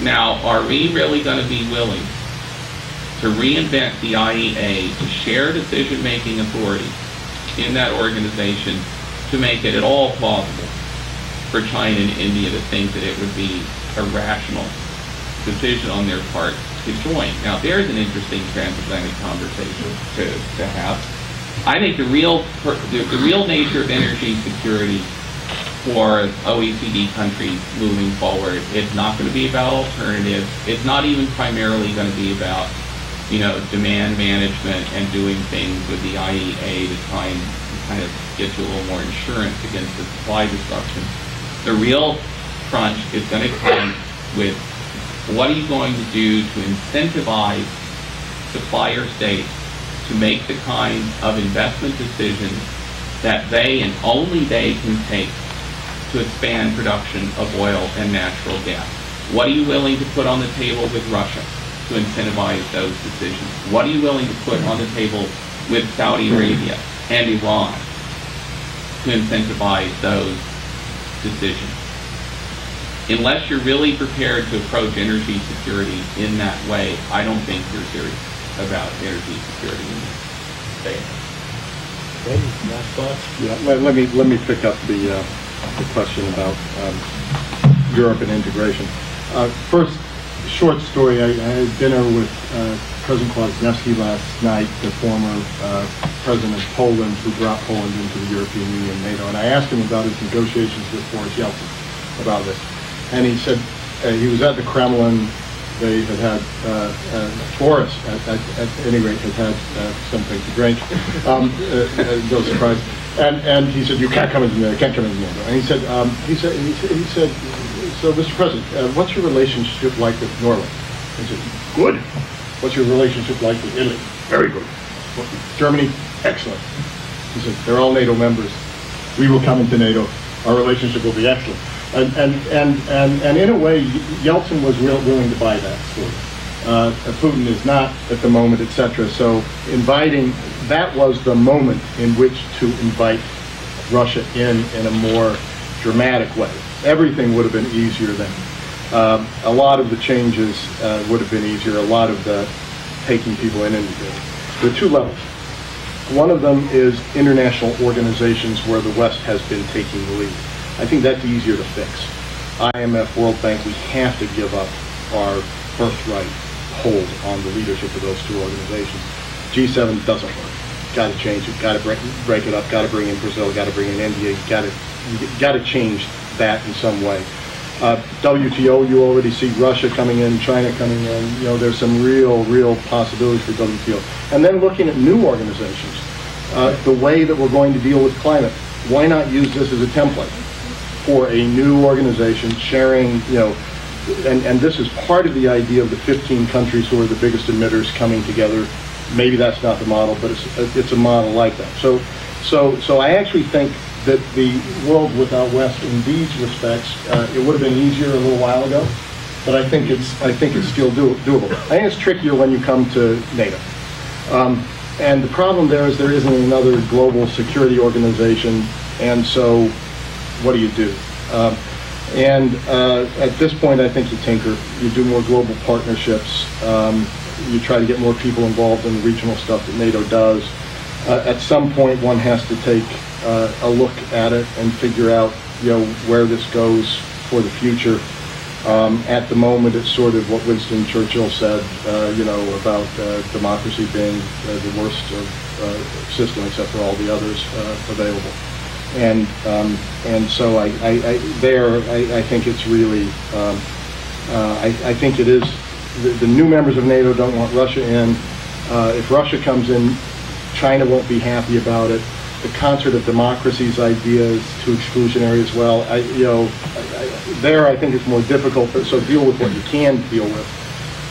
[SPEAKER 4] Now, are we really going to be willing to reinvent the IEA, to share decision-making authority in that organization, to make it at all plausible for China and India to think that it would be a rational decision on their part to join? Now, there's an interesting transatlantic conversation to have. I think the real nature of energy security for OECD countries moving forward, it's not going to be about alternatives. It's not even primarily going to be about, demand management and doing things with the IEA to try and kind of get you a little more insurance against the supply disruption. The real crunch is going to come with, what are you going to do to incentivize supplier states to make the kind of investment decisions that they and only they can take to expand production of oil and natural gas? What are you willing to put on the table with Russia to incentivize those decisions? What are you willing to put on the table with Saudi Arabia and Iran to incentivize those decisions? Unless you're really prepared to approach energy security in that way, I don't think you're serious about energy security in this space.
[SPEAKER 2] Last thoughts?
[SPEAKER 5] Yeah, let me pick up the question about Europe and integration. First, short story. I had dinner with President Kwasniewski last night, the former president of Poland, who brought Poland into the European Union and NATO, and I asked him about his negotiations with Boris Yeltsin about this. And he said he was at the Kremlin. They had Boris, at any rate, had something to drink. No surprise. And he said, "You can't come into NATO. Can't come into NATO." And he said, "So, Mr. President, what's your relationship like with Norway?" He said, "Good." "What's your relationship like with Italy?" "Very good." "Germany?" "Excellent." He said, "They're all NATO members. We will come into NATO. Our relationship will be excellent." And in a way, Yeltsin was willing to buy that story. Putin is not at the moment, etc. So that was the moment in which to invite Russia in a more dramatic way. Everything would have been easier then. A lot of the changes would have been easier. A lot of the taking people in. There are two levels. One of them is international organizations where the West has been taking the lead. I think that's easier to fix. IMF, World Bank, we have to give up our birthright hold on the leadership of those two organizations. G7 doesn't work. Got to change it. Got to break it up. Got to bring in Brazil. Got to bring in India. Got to change that in some way. WTO, you already see Russia coming in, China coming in. You know, there's some real possibilities for WTO. And then looking at new organizations, the way that we're going to deal with climate. Why not use this as a template for a new organization sharing, you know, and this is part of the idea of the 15 countries who are the biggest emitters coming together. Maybe that's not the model, but it's a model like that. So I actually think that the world without West in these respects, it would have been easier a little while ago, but I think it's still doable. I think it's trickier when you come to NATO. And the problem there is there isn't another global security organization, and so what do you do? At this point, I think you tinker. You do more global partnerships. You try to get more people involved in the regional stuff that NATO does. At some point, one has to take a look at it and figure out, you know, where this goes for the future. At the moment, it's sort of what Winston Churchill said, you know, about democracy being the worst system except for all the others available. And so I think it's really, I think it is, the new members of NATO don't want Russia in. If Russia comes in, China won't be happy about it. The concert of democracies idea is too exclusionary as well. I think it's more difficult, so deal with what you can deal with.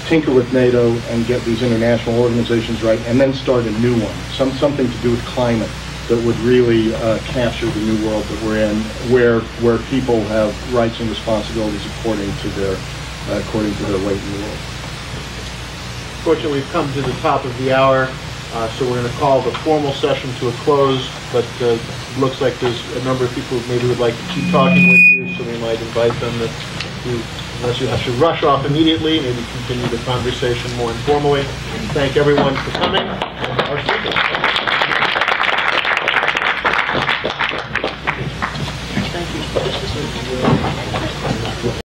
[SPEAKER 5] Tinker with NATO and get these international organizations right, and then start a new one. Something to do with climate that would really capture the new world that we're in, where people have rights and responsibilities according to their weight in the world.
[SPEAKER 2] Fortunately, we've come to the top of the hour, so we're going to call the formal session to a close, but it looks like there's a number of people who maybe would like to keep talking with you, so we might invite them unless you have to rush off immediately, maybe continue the conversation more informally. Thank everyone for coming, and our speakers.